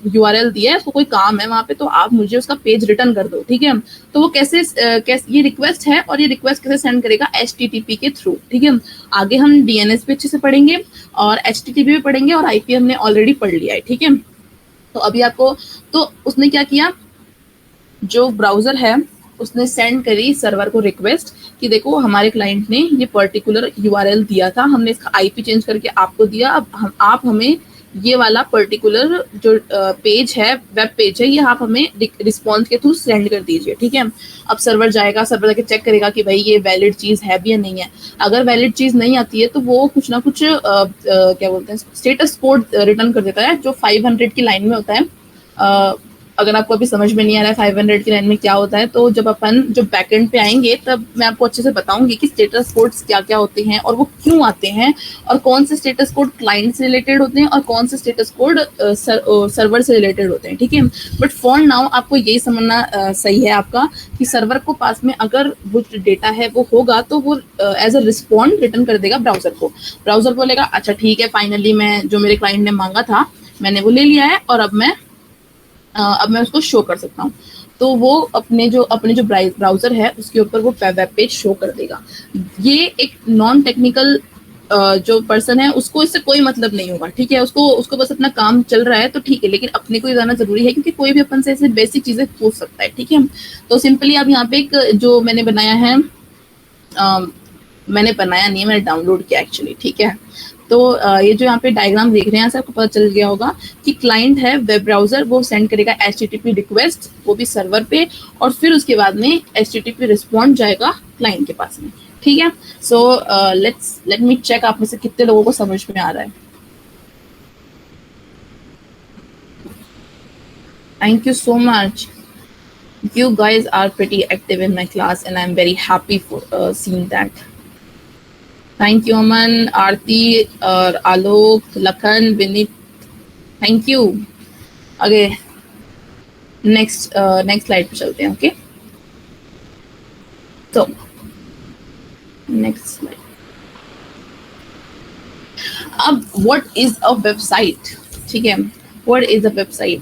URL दिया है, उसको कोई काम है वहाँ पे, तो आप मुझे उसका पेज रिटर्न कर दो, ठीक है। तो वो कैसे ये रिक्वेस्ट है, और ये रिक्वेस्ट कैसे सेंड करेगा, HTTP के थ्रू, ठीक है। आगे हम DNS पे अच्छे से पढ़ेंगे और HTTP भी पढ़ेंगे, और IP हमने ऑलरेडी पढ़ लिया है, ठीक है। तो अभी आपको, तो उसने क्या किया, जो ब्राउज़र है उसने सेंड करी सर्वर को रिक्वेस्ट कि देखो हमारे क्लाइंट ने ये पर्टिकुलर URL दिया था, हमने इसका IP चेंज करके आपको दिया, अब आप हमें ये वाला पर्टिकुलर जो पेज है, वेब पेज है, ये आप हमें रिस्पॉन्स के थ्रू सेंड कर दीजिए, ठीक है। अब सर्वर जाएगा, सर्वर जाके चेक करेगा कि भाई ये वैलिड चीज़ है भी या नहीं है। अगर वैलिड चीज़ नहीं आती है तो वो कुछ ना कुछ क्या बोलते हैं, स्टेटस कोड रिटर्न कर देता है, जो 500 की लाइन में होता है। अगर आपको अभी समझ में नहीं आ रहा है 500 की लाइन में क्या होता है, तो जब अपन जब बैकएंड पे आएंगे तब मैं आपको अच्छे से बताऊंगी कि स्टेटस कोड्स क्या क्या होते हैं और वो क्यों आते हैं, और कौन से स्टेटस कोड क्लाइंट से रिलेटेड होते हैं और कौन से स्टेटस कोड सर्वर से रिलेटेड होते हैं, ठीक है। बट फॉर नाउ आपको यही समझना सही है आपका कि सर्वर को पास में अगर वो डेटा है वो होगा तो वो एज अ रिस्पॉन्ड रिटर्न कर देगा ब्राउज़र को। ब्राउज़र बोलेगा अच्छा ठीक है, फाइनली मैं जो मेरे क्लाइंट ने मांगा था मैंने वो ले लिया है, और अब मैं उसको शो कर सकता हूँ। तो वो अपने जो ब्राउज़र है उसके ऊपर वो वेब पेज शो कर देगा। ये एक नॉन टेक्निकल जो पर्सन है उसको इससे कोई मतलब नहीं होगा, ठीक है। उसको बस अपना काम चल रहा है तो ठीक है, लेकिन अपने को जाना जरूरी है क्योंकि कोई भी अपन से ऐसे बेसिक चीज़ें पूछ सकता है, ठीक है। तो सिंपली अब यहाँ पे एक जो मैंने बनाया है, मैंने डाउनलोड किया एक्चुअली, ठीक है। तो ये जो यहाँ पे डायग्राम देख रहे हैं आपको पता चल गया होगा कि क्लाइंट है वेब ब्राउज़र, वो सेंड करेगा HTTP रिक्वेस्ट, वो भी सर्वर पे, और फिर उसके बाद में HTTP रिस्पॉन्ड जाएगा क्लाइंट के पास में, ठीक है। सो लेट मी चेक आप में से कितने लोगों को समझ में आ रहा है। Thank you so much, you guys are pretty active in my class and I'm very happy for seeing that. Thank you Aman, Aarti, Alok, Lakhan, Vinit, thank you. Okay, next slide पे चलते हैं, okay? So next slide. अब what is a website, ठीक है, what is a website?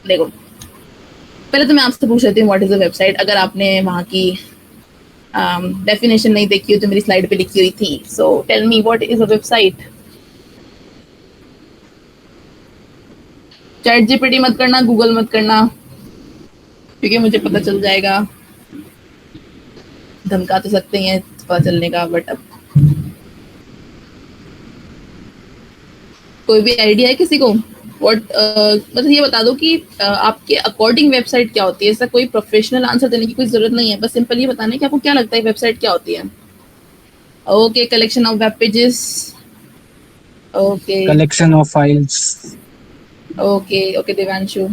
देखो पहले तो मैं आपसे पूछ लेती हूँ व्हाट इज अ वेबसाइट। अगर आपने वहाँ की डेफिनेशन नहीं देखी हो जो मेरी स्लाइड पे लिखी हुई थी, so tell me what is a website. Chat GPT मत करना, गूगल मत करना, क्योंकि मुझे पता चल जाएगा। धमका तो सकते हैं पता चलने का, बट अब कोई भी आइडिया है किसी को? मतलब ये बता दो कि आपके अकॉर्डिंग वेबसाइट क्या होती है। ऐसा कोई प्रोफेशनल आंसर देने की कोई जरूरत नहीं है, बस सिंपल ये बताना है कि आपको क्या लगता है वेबसाइट क्या होती है। Okay, collection of web pages, okay, collection of files, okay Devanshu,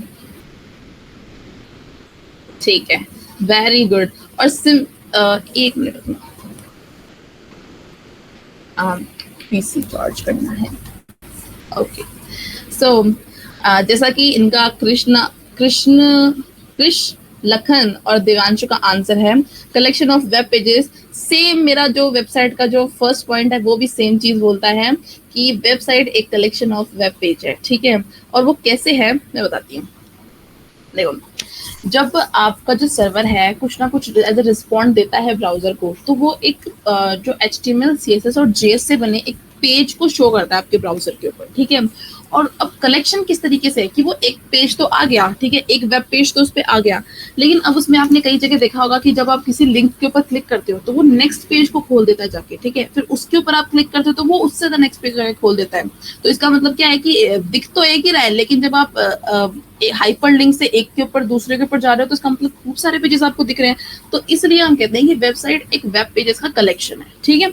ठीक है, वेरी गुड। और एक मिनट पीसी चार्ज करना है, ओके। सो जैसा कि इनका कृष्ण लखन और देवांशु का आंसर है collection of web pages. Same मेरा जो वेबसाइट का जो फर्स्ट पॉइंट है वो भी सेम चीज बोलता है कि वेबसाइट एक कलेक्शन ऑफ वेब पेज है, ठीक है। और वो कैसे है मैं बताती हूँ। देखो, जब आपका जो सर्वर है कुछ ना कुछ एज अ रिस्पॉन्ड देता है ब्राउजर को, तो वो एक जो HTML, CSS और JS से बने एक पेज को शो करता है आपके ब्राउजर के ऊपर, ठीक है। और अब कलेक्शन किस तरीके से है कि वो एक पेज तो आ गया, ठीक है, एक वेब पेज तो उस पर आ गया, लेकिन अब उसमें आपने कई जगह देखा होगा कि जब आप किसी लिंक के ऊपर क्लिक करते हो तो वो नेक्स्ट पेज को खोल देता है जाके, ठीक है। फिर उसके ऊपर आप क्लिक करते हो तो वो उससे द नेक्स्ट पेज जाके खोल देता है। तो इसका मतलब क्या है कि दिख तो एक ही रहा है, लेकिन जब आप हाइपर लिंक से एक के ऊपर दूसरे के ऊपर जा रहे हो तो इसका मतलब खूब सारे पेजेस आपको दिख रहे हैं। तो इसलिए हम कहते हैं कि वेबसाइट एक वेब पेजेस का कलेक्शन है, ठीक है।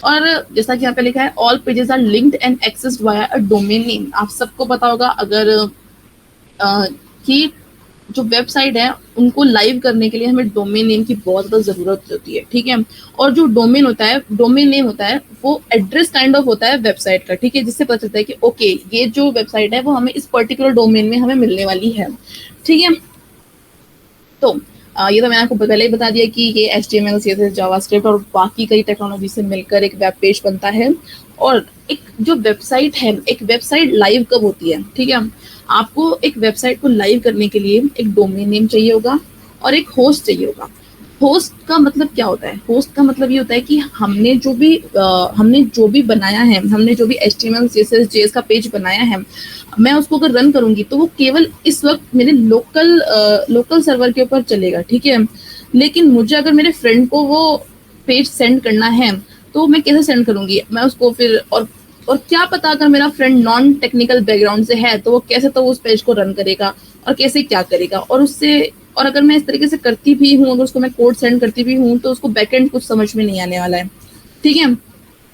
और जैसा कि यहाँ पे लिखा है all pages are linked and accessed via a domain name. आप सबको पता होगा अगर कि जो वेबसाइट है उनको लाइव करने के लिए हमें डोमेन नेम की बहुत ज़्यादा ज़रूरत होती है, ठीक है। और जो डोमेन होता है, डोमेन नेम होता है, वो एड्रेस काइंड ऑफ होता है वेबसाइट का, ठीक है, जिससे पता चलता है कि ओके ये जो वेबसाइट है वो हमें इस पर्टिकुलर डोमेन में हमें मिलने वाली है, ठीक है। तो ये तो मैंने आपको पहले ही बता दिया कि ये HTML, CSS, जावास्क्रिप्ट और बाकी कई टेक्नोलॉजी से मिलकर एक वेब पेज बनता है। और एक जो वेबसाइट है, एक वेबसाइट लाइव कब होती है, ठीक है। आपको एक वेबसाइट को लाइव करने के लिए एक डोमेन नेम चाहिए होगा और एक होस्ट चाहिए होगा। होस्ट का मतलब क्या होता है? होस्ट का मतलब ये होता है कि हमने जो भी बनाया है, हमने जो भी HTML, CSS, JS का पेज बनाया है, मैं उसको अगर रन करूंगी तो वो केवल इस वक्त मेरे लोकल सर्वर के ऊपर चलेगा, ठीक है। लेकिन मुझे अगर मेरे फ्रेंड को वो पेज सेंड करना है तो मैं कैसे सेंड करूंगी? मैं उसको फिर और क्या पता अगर मेरा फ्रेंड नॉन टेक्निकल बैकग्राउंड से है तो वो कैसे तो उस पेज को रन करेगा और कैसे क्या करेगा। और अगर मैं इस तरीके से करती भी हूँ, अगर उसको मैं कोड सेंड करती भी हूँ तो उसको बैकएंड कुछ समझ में नहीं आने वाला है, ठीक है।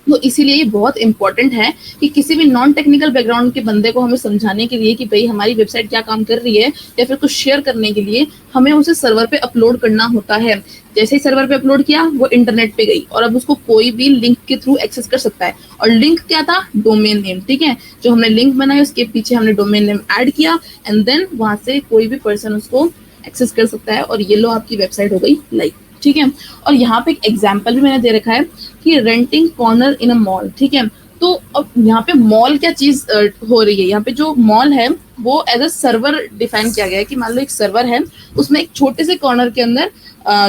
तो इसीलिए ये बहुत इंपॉर्टेंट है कि किसी भी नॉन टेक्निकल बैकग्राउंड के बंदे को हमें समझाने के लिए कि भाई हमारी वेबसाइट क्या काम कर रही है या फिर कुछ शेयर करने के लिए हमें उसे सर्वर पे अपलोड करना होता है। जैसे ही सर्वर पे अपलोड किया वो इंटरनेट पे गई और अब उसको कोई भी लिंक के थ्रू एक्सेस कर सकता है। और लिंक क्या था? डोमेन नेम, ठीक है। जो हमने लिंक बनाया उसके पीछे हमने डोमेन नेम ऐड किया एंड देन वहां से कोई भी पर्सन उसको एक्सेस कर सकता है और ये लो आपकी वेबसाइट हो गई लाइव, ठीक है। और यहाँ पे एक एग्जाम्पल भी मैंने दे रखा है कि रेंटिंग कॉर्नर इन अ मॉल, ठीक है। तो अब यहाँ पे मॉल क्या चीज हो रही है? यहाँ पे जो मॉल है वो एज अ सर्वर डिफाइन किया गया है कि मान लो एक सर्वर है, उसमें एक छोटे से कॉर्नर के अंदर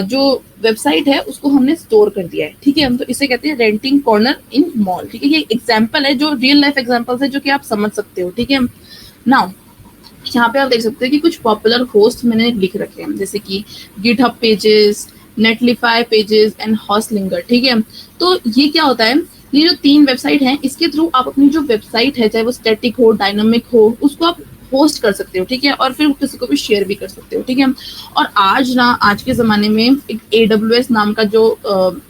जो वेबसाइट है उसको हमने स्टोर कर दिया है, ठीक है। तो इसे कहते हैं रेंटिंग कॉर्नर इन मॉल, ठीक है। ये एग्जाम्पल है जो रियल लाइफ एग्जाम्पल्स है जो कि आप समझ सकते हो, ठीक है। नाउ यहाँ पे आप देख सकते हैं कि कुछ पॉपुलर होस्ट मैंने लिख रखे हैं जैसे कि गिटहब पेजेस, नेटलिफाई पेजेस एंड हॉस्टलिंगर, ठीक है। तो ये क्या होता है? ये जो 3 वेबसाइट हैं इसके थ्रू आप अपनी जो वेबसाइट है चाहे वो स्टैटिक हो, डायनामिक हो, उसको आप होस्ट कर सकते हो, ठीक है। और फिर किसी को भी शेयर भी कर सकते हो, ठीक है। और आज के ज़माने में एक AWS नाम का जो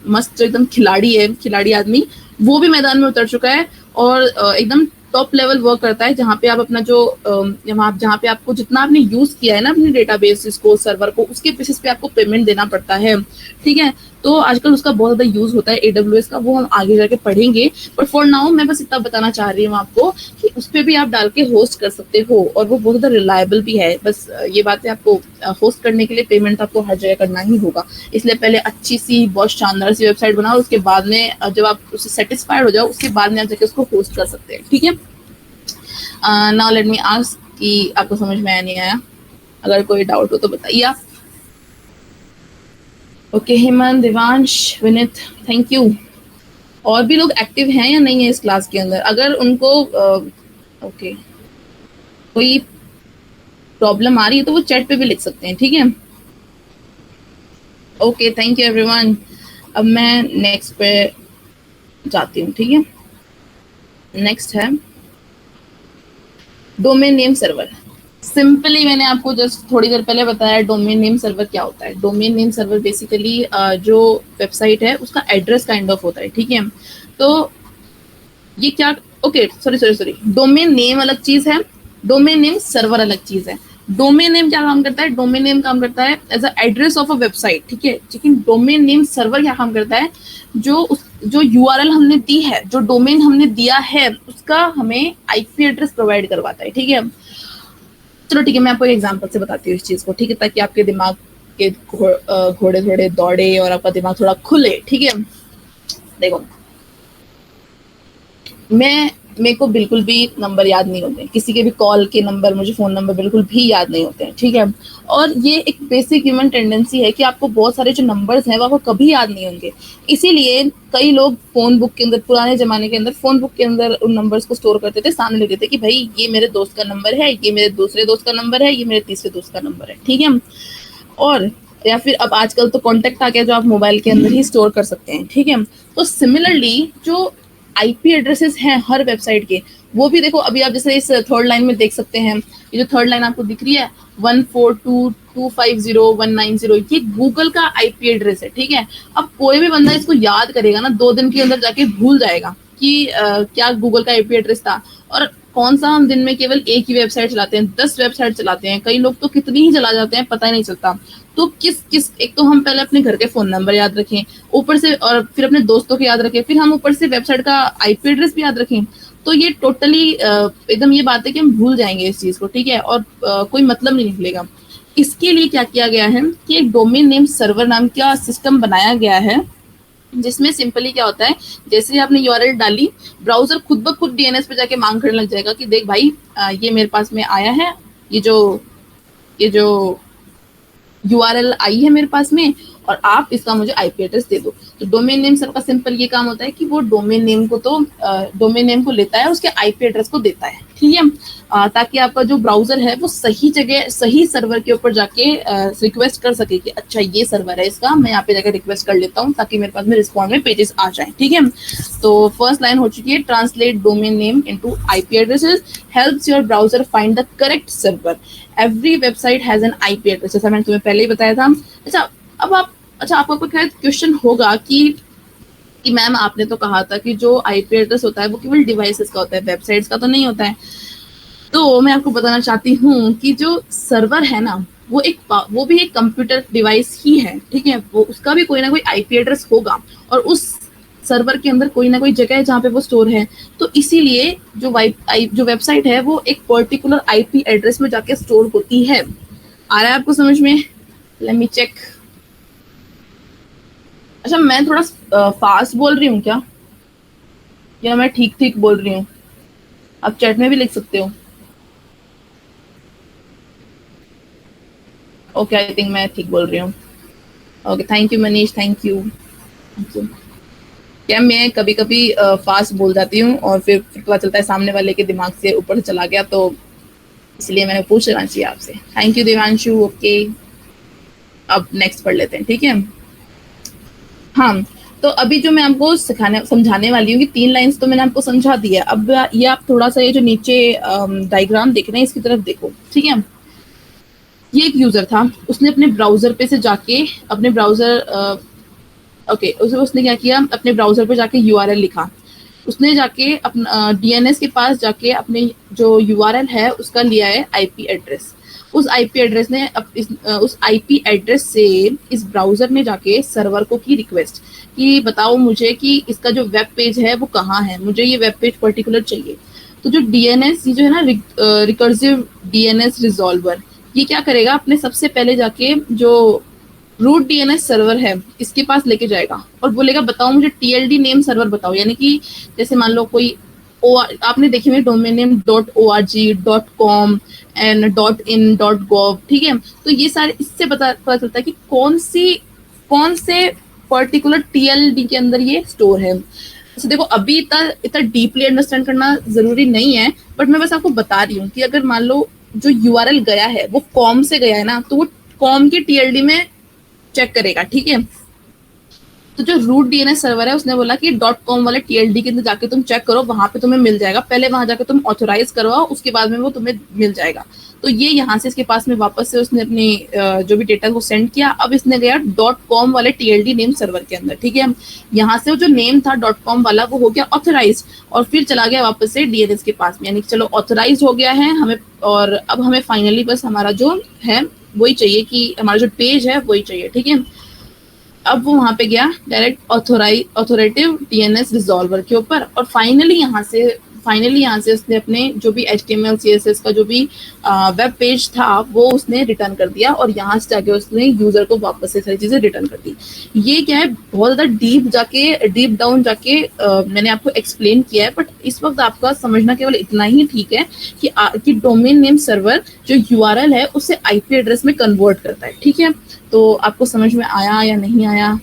मस्त जो एकदम खिलाड़ी आदमी, वो भी मैदान में उतर चुका है और एकदम टॉप लेवल वर्क करता है जहाँ पे आप अपना जो जहाँ पे आपको जितना आपने यूज किया है ना अपनी डेटाबेस को, सर्वर को, उसके बेसिस पे आपको पेमेंट देना पड़ता है, ठीक है। तो आजकल उसका बहुत ज्यादा यूज होता है AWS का, वो हम आगे जाके पढ़ेंगे। बट फॉर नाउ मैं बस इतना बताना चाह रही हूँ आपको कि उस पर भी आप डाल के होस्ट कर सकते हो और वो बहुत ज्यादा रिलायबल भी है। बस ये बात है, आपको होस्ट करने के लिए पेमेंट आपको हर जगह करना ही होगा। इसलिए पहले अच्छी सी बहुत शानदार सी वेबसाइट बनाओ, उसके बाद में जब आप उससे सेटिस्फाइड हो जाओ उसके बाद में आप जाके उसको होस्ट कर सकते हैं, ठीक है। नाउ लेट मी आस्क कि आपको समझ में आया नहीं आया, अगर कोई डाउट हो तो बताइए आप। Okay Hemant, Devansh, Vineet, thank you. और भी लोग एक्टिव हैं या नहीं है इस क्लास के अंदर? अगर उनको ओके कोई प्रॉब्लम आ रही है तो वो चैट पे भी लिख सकते हैं, ठीक है। Okay thank you everyone. अब मैं नेक्स्ट पे जाती हूँ, ठीक है। नेक्स्ट है डोमेन नेम सर्वर। सिंपली मैंने आपको जस्ट थोड़ी देर पहले बताया डोमेन नेम सर्वर क्या होता है। डोमेन नेम सर्वर बेसिकली जो वेबसाइट है उसका एड्रेस काइंड ऑफ होता है, ठीक है। तो ये क्या, ओके सॉरी, डोमेन नेम अलग चीज है, डोमेन नेम सर्वर अलग चीज है। डोमेन नेम क्या काम करता है? डोमेन नेम काम करता है as a address of a website, ठीक है। लेकिन डोमेन नेम सर्वर क्या काम करता है? जो URL हमने दी है, जो डोमेन हमने दिया है, उसका हमें IP एड्रेस प्रोवाइड करवाता है, ठीक है। चलो ठीक है, मैं आपको एक एग्जांपल से बताती हूँ इस चीज को, ठीक है, ताकि आपके दिमाग के घोड़े थोड़े दौड़े और आपका दिमाग थोड़ा खुले, ठीक है। देखो, मेरे को बिल्कुल भी नंबर याद नहीं होते, किसी के भी कॉल के नंबर, मुझे फोन नंबर बिल्कुल भी याद नहीं होते हैं, ठीक है। और ये एक बेसिक ह्यूमन टेंडेंसी है कि आपको बहुत सारे जो नंबर्स हैं वो आपको कभी याद नहीं होंगे। इसीलिए कई लोग फोन बुक के अंदर, पुराने जमाने के अंदर फोन बुक के अंदर उन नंबर्स को स्टोर करते थे, सामने लिखते थे कि भाई ये मेरे दोस्त का नंबर है, ये मेरे दूसरे दोस्त का नंबर है, ये मेरे तीसरे दोस्त का नंबर है, ठीक है। और या फिर अब आजकल तो कॉन्टेक्ट आ गया जो आप मोबाइल के अंदर ही स्टोर कर सकते हैं, ठीक है। तो सिमिलरली जो आईपी एड्रेसेस हैं हर वेबसाइट के, वो भी देखो, अभी आप जैसे इस थर्ड लाइन में देख सकते हैं, ये जो थर्ड लाइन आपको दिख रही है 142.250.190, ये गूगल का आईपी एड्रेस है, ठीक है। अब कोई भी बंदा इसको याद करेगा ना, 2 दिन के अंदर जाके भूल जाएगा कि क्या गूगल का आईपी एड्रेस था। और कौन सा हम दिन में केवल एक ही वेबसाइट चलाते हैं, 10 वेबसाइट चलाते हैं, कई लोग तो कितनी ही चला जाते हैं पता ही नहीं चलता। तो एक तो हम पहले अपने घर के फोन नंबर याद रखें, ऊपर से, और फिर अपने दोस्तों के याद रखें, फिर हम ऊपर से वेबसाइट का आईपी एड्रेस भी याद रखें, तो ये टोटली एकदम ये बात है कि हम भूल जाएंगे इस चीज को, ठीक है, और कोई मतलब नहीं निकलेगा। इसके लिए क्या किया गया है कि एक डोमेन नेम सर्वर नाम का सिस्टम बनाया गया है, जिसमें सिंपली क्या होता है, जैसे आपने यूआरएल डाली, ब्राउजर खुद ब खुद डीएनएस पे जाके मांग करने लग जाएगा कि देख भाई ये मेरे पास में आया है, ये जो यूआरएल आई है मेरे पास में, और आप इसका मुझे आईपी एड्रेस दे दो। तो डोमेन नेम सर्वर का सिंपल ये काम होता है कि वो डोमेन नेम को लेता है, उसके आईपी एड्रेस को देता है, ठीक है, ताकि आपका जो ब्राउजर है वो सही जगह, सही सर्वर के ऊपर जाके रिक्वेस्ट कर सके कि अच्छा ये सर्वर है इसका, मैं यहाँ पे जाकर रिक्वेस्ट कर लेता हूँ ताकि मेरे पास में रिस्पॉन्ड में पेजेस आ जाए, ठीक है। तो फर्स्ट लाइन हो चुकी है, translate domain name into IP addresses helps your browser find the correct server. Every website has an IP address, जैसा मैंने तुम्हें पहले ही बताया था। आपको कोई क्वेश्चन होगा कि मैम आपने तो कहा था कि जो आईपी एड्रेस होता है वो केवल डिवाइसेस का होता है, वेबसाइट्स का तो नहीं होता है। तो मैं आपको बताना चाहती हूँ कि जो सर्वर है ना, वो भी एक कंप्यूटर डिवाइस ही है, ठीक है। वो उसका भी कोई ना कोई आईपी एड्रेस होगा, और उस सर्वर के अंदर कोई ना कोई जगह है जहाँ पे वो स्टोर है। तो इसीलिए जो वेबसाइट है वो एक पर्टिकुलर आईपी एड्रेस में जाके स्टोर होती है। आ रहा है आपको समझ में? Let me check. अच्छा, मैं थोड़ा फास्ट बोल रही हूँ क्या, या मैं ठीक बोल रही हूँ? आप चैट में भी लिख सकते हो। ओके, आई थिंक मैं ठीक बोल रही हूँ। Okay, thank you Manish, thank you. क्या मैं कभी कभी फास्ट बोल जाती हूँ और फिर पता चलता है सामने वाले के दिमाग से ऊपर चला गया, तो इसलिए मैंने पूछ लेना चाहिए आपसे। Thank you Devanshu. ओके, अब नेक्स्ट पढ़ लेते हैं, ठीक है। हाँ, तो अभी जो मैं आपको समझाने वाली हूँ कि 3 लाइंस तो मैंने आपको समझा दिया। अब ये आप थोड़ा सा ये जो नीचे डायग्राम देख रहे हैं इसकी तरफ देखो, ठीक है। ये एक यूजर था, उसने अपने ब्राउजर पे से जाके अपने ब्राउजर उसने क्या किया, अपने ब्राउजर पे जाके यूआरएल लिखा। उसने जाके अपना डीएनएस के पास जाके अपने जो यूआरएल है उसका लिया है आईपी एड्रेस। उस आईपी एड्रेस ने उस आईपी एड्रेस से इस ब्राउजर में जाके सर्वर को की रिक्वेस्ट कि बताओ मुझे कि इसका जो वेब पेज है वो कहाँ है, मुझे ये वेब पेज पर्टिकुलर चाहिए। तो जो डीएनएस, ये जो है ना रिकर्सिव डीएनएस रिजॉल्वर, ये क्या करेगा, अपने सबसे पहले जाके जो रूट डीएनएस सर्वर है इसके पास लेके जाएगा और बोलेगा बताओ मुझे टीएलडी नेम सर्वर बताओ। यानी कि जैसे मान लो कोई आपने देखे हुए domain name .org, .com and .in, .gov, ठीक है। तो ये सारे इससे पता चलता है कि कौन से पर्टिकुलर टीएलडी के अंदर ये स्टोर है। तो देखो, अभी इतना डीपली अंडरस्टैंड करना जरूरी नहीं है, बट मैं बस आपको बता रही हूँ कि अगर मान लो जो यूआरएल गया है वो कॉम से गया है ना, तो वो कॉम की टीएलडी में चेक करेगा, ठीक है। तो जो रूट डीएनएस सर्वर है उसने बोला कि .com वाले टीएलडी के अंदर जाके तुम चेक करो, वहां पे तुम्हें मिल जाएगा। पहले वहां जाके तुम ऑथोराइज करवाओ, उसके बाद में वो तुम्हें मिल जाएगा। तो ये यहाँ से इसके पास में वापस से उसने अपनी जो भी डेटा को सेंड किया। अब इसने गया .com वाले टीएलडी नेम सर्वर के अंदर, ठीक है। यहाँ से जो नेम था .com वाला वो हो गया ऑथोराइज, और फिर चला गया वापस से डीएनएस के पास में। यानी चलो ऑथोराइज हो गया है हमें, और अब हमें फाइनली बस हमारा जो है वही चाहिए, कि हमारा जो पेज है वही चाहिए, ठीक है। अब वो वहां पे गया डायरेक्ट ऑथोरेटिव डीएनएस रिजॉल्वर के ऊपर, और फाइनली यहाँ से फाइनली यहाँ से उसने अपने जो भी HTML CSS का जो भी वेब पेज था वो उसने रिटर्न कर दिया और यहाँ से जाके उसने यूजर को वापस से सारी चीजें रिटर्न कर दी। ये क्या है, बहुत ज्यादा डीप डाउन जाके मैंने आपको एक्सप्लेन किया है, बट इस वक्त आपका समझना केवल इतना ही ठीक है कि डोमेन नेम सर्वर जो URL है उसे IP एड्रेस में कन्वर्ट करता है। ठीक है, तो आपको समझ में आया या नहीं आया?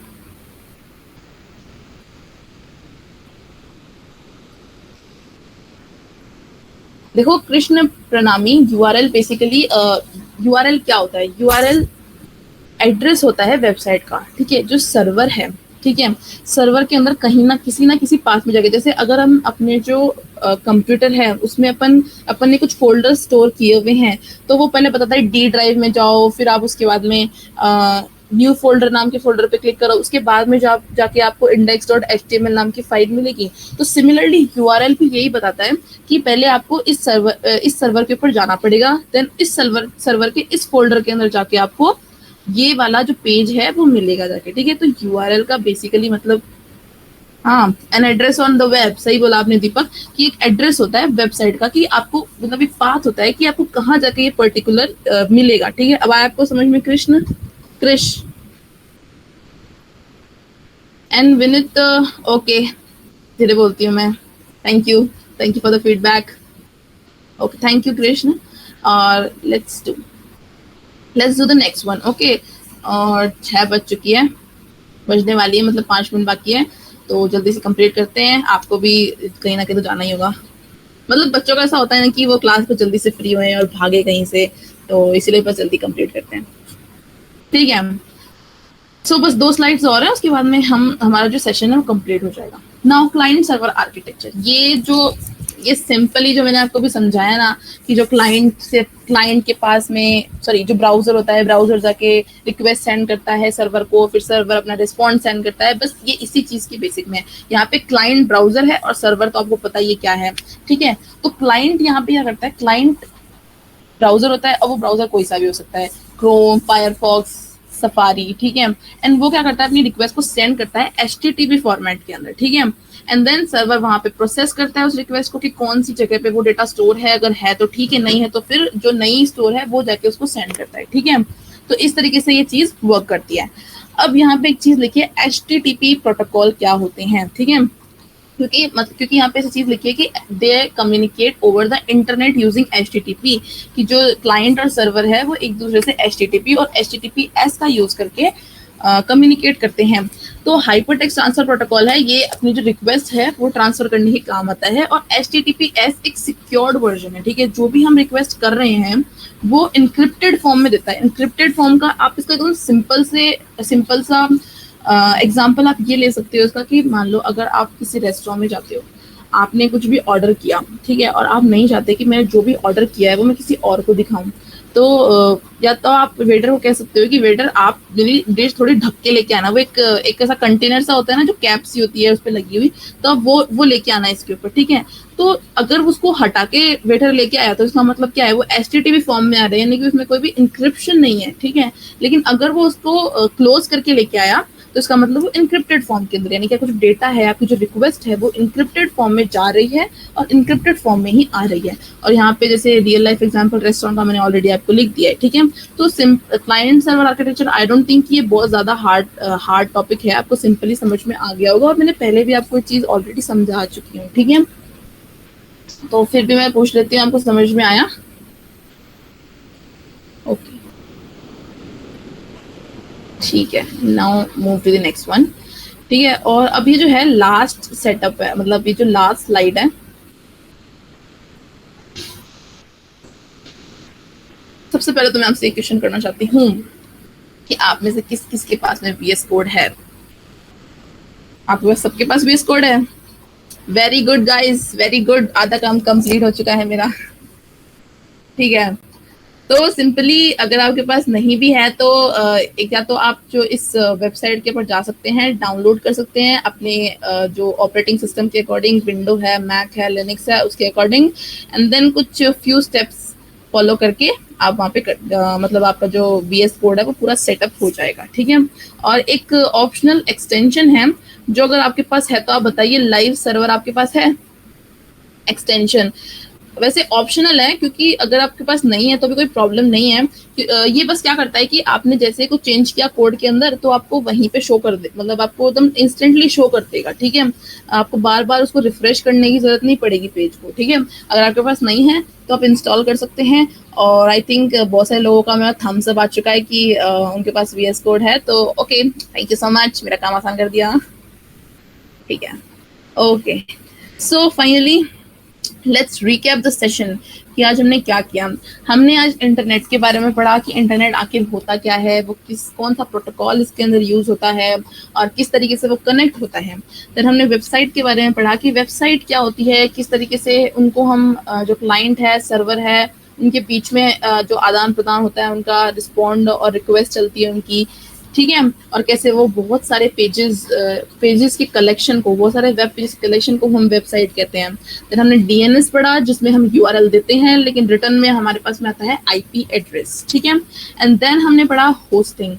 देखो कृष्ण प्रणामी, URL बेसिकली URL क्या होता है? URL एड्रेस होता है वेबसाइट का। ठीक है, जो सर्वर है, ठीक है, सर्वर के अंदर कहीं ना किसी पास में जाके, जैसे अगर हम अपने जो कंप्यूटर है उसमें अपन ने कुछ फोल्डर स्टोर किए हुए हैं, तो वो पहले बताता है D ड्राइव में जाओ, फिर आप उसके बाद में न्यू फोल्डर नाम के फोल्डर पे क्लिक करो, उसके बाद में जाके आपको index.html नाम की फाइल मिलेगी। तो सिमिलरली URL भी यही बताता है कि पहले आपको इस सर्वर के ऊपर जाना पड़ेगा, देन इस सर्वर के इस फोल्डर के अंदर जाके आपको ये वाला जो पेज है वो मिलेगा जाके। ठीक है, तो URL का बेसिकली मतलब हाँ, an address on the web, सही बोला आपने दीपक, कि एक एड्रेस होता है वेबसाइट का, कि आपको मतलब एक पाथ होता है कि आपको कहाँ जाके ये पर्टिकुलर मिलेगा। ठीक है, अब आपको समझ में क्रिश एंड विनित, ओके धीरे बोलती हूँ मैं। Thank you for the feedback. Okay, thank you Krishna. और let's do the next one. Okay, और 6 बज चुकी है, बजने वाली है, मतलब 5 मिनट बाकी है, तो जल्दी से कंप्लीट करते हैं। आपको भी कहीं ना कहीं तो जाना ही होगा, मतलब बच्चों का ऐसा होता है ना कि वो क्लास पे जल्दी से फ्री हुए और भागे कहीं से, तो इसीलिए बस जल्दी कंप्लीट करते हैं। ठीक है, सो बस 2 स्लाइड्स और हैं, उसके बाद में हमारा जो सेशन है वो कंप्लीट हो जाएगा। नाउ क्लाइंट सर्वर आर्किटेक्चर, ये सिंपली जो मैंने आपको भी समझाया ना कि जो क्लाइंट के पास में जो ब्राउजर होता है, ब्राउजर जाके रिक्वेस्ट सेंड करता है सर्वर को, फिर सर्वर अपना रिस्पॉन्स सेंड करता है, बस ये इसी चीज की बेसिक में है। यहाँ पे क्लाइंट ब्राउजर है और सर्वर तो आपको पता ही क्या है। ठीक है, तो क्लाइंट यहाँ पे क्या करता है, क्लाइंट ब्राउजर होता है और वो ब्राउजर कोई सा भी हो सकता है, क्रोम, फायरफॉक्स, सफारी। ठीक है, एंड वो क्या करता है, अपनी रिक्वेस्ट को सेंड करता है HTTP फॉर्मेट के अंदर। ठीक है, एंड देन सर्वर वहां पे प्रोसेस करता है उस रिक्वेस्ट को कि कौन सी जगह पे वो डेटा स्टोर है, अगर है तो ठीक है, नहीं है तो फिर जो नई स्टोर है वो जाके उसको सेंड करता है। ठीक है, तो इस तरीके से ये चीज वर्क करती है। अब यहाँ पे एक चीज लिखिए, HTTP प्रोटोकॉल क्या होते हैं। ठीक है, क्योंकि यहाँ पे ऐसी चीज लिखी है कि दे communicate over the internet using HTTP, कि जो क्लाइंट और सर्वर है वो एक दूसरे से HTTP और HTTPS का यूज करके कम्युनिकेट करते हैं। तो हाइपरटेक्स्ट ट्रांसफर प्रोटोकॉल है, ये अपनी जो रिक्वेस्ट है वो ट्रांसफर करने के काम आता है, और HTTPS एक सिक्योर्ड वर्जन है। ठीक है, जो भी हम रिक्वेस्ट कर रहे हैं वो इनक्रिप्टेड फॉर्म में देता है। इनक्रिप्टेड फॉर्म का आप इसका एकदम सिंपल सा एग्जाम्पल आप ये ले सकते हो इसका, कि मान लो अगर आप किसी रेस्टोरेंट में जाते हो, आपने कुछ भी ऑर्डर किया, ठीक है, और आप नहीं चाहते कि मैं जो भी ऑर्डर किया है वो मैं किसी और को दिखाऊं, तो या तो आप वेटर को कह सकते हो कि वेटर आप मेरी डिश थोड़ी ढक के लेके आना। वो एक ऐसा कंटेनर सा होता है ना जो कैप सी होती है उस पर लगी हुई, तो आप वो लेके आना इसके ऊपर। ठीक है, तो अगर उसको हटा के वेटर लेके आया तो इसका मतलब क्या है, वो HTTP फॉर्म में आ रहा है, यानी कि उसमें कोई भी इंक्रिप्शन नहीं है। ठीक है, लेकिन अगर वो उसको क्लोज करके लेके आया तो इसका मतलब वो इनक्रिप्टेड फॉर्म के अंदर, यानी कि कुछ डेटा है, आपकी जो रिक्वेस्ट है वो इनक्रिप्टेड फॉर्म में जा रही है और इनक्रिप्टेड फॉर्म में ही आ रही है। और यहाँ पे जैसे रियल लाइफ एग्जांपल रेस्टोरेंट का मैंने ऑलरेडी आपको लिख दिया है। ठीक है, तो client server architecture I don't think ये बहुत ज्यादा हार्ड टॉपिक है, आपको सिंपली समझ में आ गया होगा, और मैंने पहले भी आपको ये चीज ऑलरेडी समझा चुकी हूँ। ठीक है, तो फिर भी मैं पूछ लेती हूँ, आपको समझ में आया? ओके, ठीक है, now move to the next one. ठीक है, और अब ये जो है लास्ट सेटअप है, मतलब ये जो लास्ट स्लाइड है, सबसे पहले तो मैं आपसे एक क्वेश्चन करना चाहती हूँ कि आप में से किस के पास में VS कोड है? आपके पास सबके पास VS कोड है? Very good guys, very good, आधा काम कंप्लीट हो चुका है मेरा। ठीक है, तो सिंपली अगर आपके पास नहीं भी है तो या तो आप जो इस वेबसाइट के ऊपर जा सकते हैं, डाउनलोड कर सकते हैं अपने जो ऑपरेटिंग सिस्टम के अकॉर्डिंग, विंडो है, मैक है, लिनक्स है, उसके अकॉर्डिंग, एंड देन कुछ फ्यू स्टेप्स फॉलो करके आप वहाँ पे मतलब आपका जो VS कोड है वो पूरा सेटअप हो जाएगा। ठीक है, और एक ऑप्शनल एक्सटेंशन है जो अगर आपके पास है तो आप बताइए, लाइव सर्वर आपके पास है? एक्सटेंशन। वैसे ऑप्शनल है, क्योंकि अगर आपके पास नहीं है तो भी कोई प्रॉब्लम नहीं है। ये बस क्या करता है कि आपने जैसे कुछ चेंज किया कोड के अंदर तो आपको वहीं पे शो कर दे, मतलब आपको एकदम इंस्टेंटली शो कर देगा, ठीक है। आपको बार बार उसको रिफ्रेश करने की जरूरत नहीं पड़ेगी पेज को, ठीक है। अगर आपके पास नहीं है तो आप इंस्टॉल कर सकते हैं। और आई थिंक बहुत सारे लोगों का मेरा थम्स अप आ चुका है कि उनके पास VS कोड है, तो okay, thank you so much, मेरा काम आसान कर दिया, ठीक है। Okay, so finally let's recap the session कि आज हमने क्या किया। हमने आज इंटरनेट के बारे में पढ़ा कि इंटरनेट आखिर होता क्या है, वो कौन सा प्रोटोकॉल इसके अंदर यूज होता है और किस तरीके से वो कनेक्ट होता है। फिर हमने वेबसाइट के बारे में पढ़ा कि वेबसाइट क्या होती है, किस तरीके से उनको हम जो क्लाइंट है, सर्वर है, उनके बीच में जो आदान प्रदान होता है, उनका रिस्पॉन्ड और रिक्वेस्ट चलती है उनकी, ठीक है। और कैसे वो बहुत सारे पेजेस की कलेक्शन को, बहुत सारे वेब पेजेस कलेक्शन को हम वेबसाइट कहते हैं। फिर हमने DNS पढ़ा जिसमें हम URL देते हैं, लेकिन रिटर्न में हमारे पास में आता है IP एड्रेस, ठीक है। एंड देन हमने पढ़ा होस्टिंग।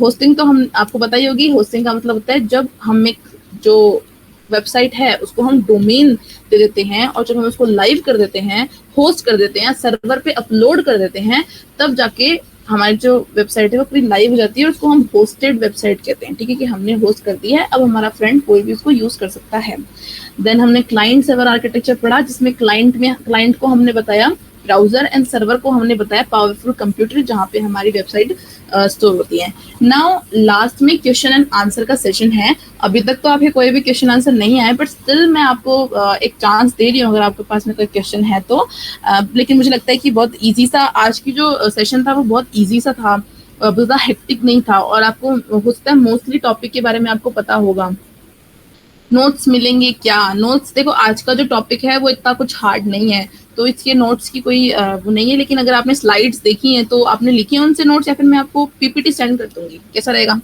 होस्टिंग तो हम आपको पता ही होगी, होस्टिंग का मतलब होता है जब हम एक जो वेबसाइट है उसको हम डोमेन दे देते हैं और जब हम उसको लाइव कर देते हैं, होस्ट कर देते हैं, सर्वर पे अपलोड कर देते हैं, तब जाके हमारी जो वेबसाइट है वो पूरी लाइव हो जाती है और उसको हम होस्टेड वेबसाइट कहते हैं, ठीक है, कि हमने होस्ट कर दी है, अब हमारा फ्रेंड कोई भी उसको यूज कर सकता है। देन हमने क्लाइंट सर्वर आर्किटेक्चर पढ़ा जिसमें क्लाइंट को हमने बताया ब्राउजर एंड सर्वर को हमने बताया पावरफुल कंप्यूटर जहाँ पे हमारी वेबसाइट स्टोर होती है। नाउ लास्ट में क्वेश्चन एंड आंसर का सेशन है। अभी तक तो आपके कोई भी क्वेश्चन आंसर नहीं आए, बट स्टिल मैं आपको एक चांस दे रही हूँ अगर आपके पास में कोई क्वेश्चन है तो। लेकिन मुझे लगता है कि बहुत ईजी सा आज की जो सेशन था वो बहुत ईजी सा था, बहुत ज़्यादा हेक्टिक नहीं था, और आपको हो सकता है मोस्टली टॉपिक के बारे में आपको पता होगा। नोट्स मिलेंगे क्या? नोट्स देखो, आज का जो टॉपिक है वो इतना कुछ हार्ड नहीं है, तो इसके नोट्स की कोई वो नहीं है, लेकिन अगर आपने स्लाइड्स देखी हैं तो आपने लिखी हैं उनसे नोट्स, या फिर मैं आपको PPT सेंड कर दूंगी, कैसा रहेगा?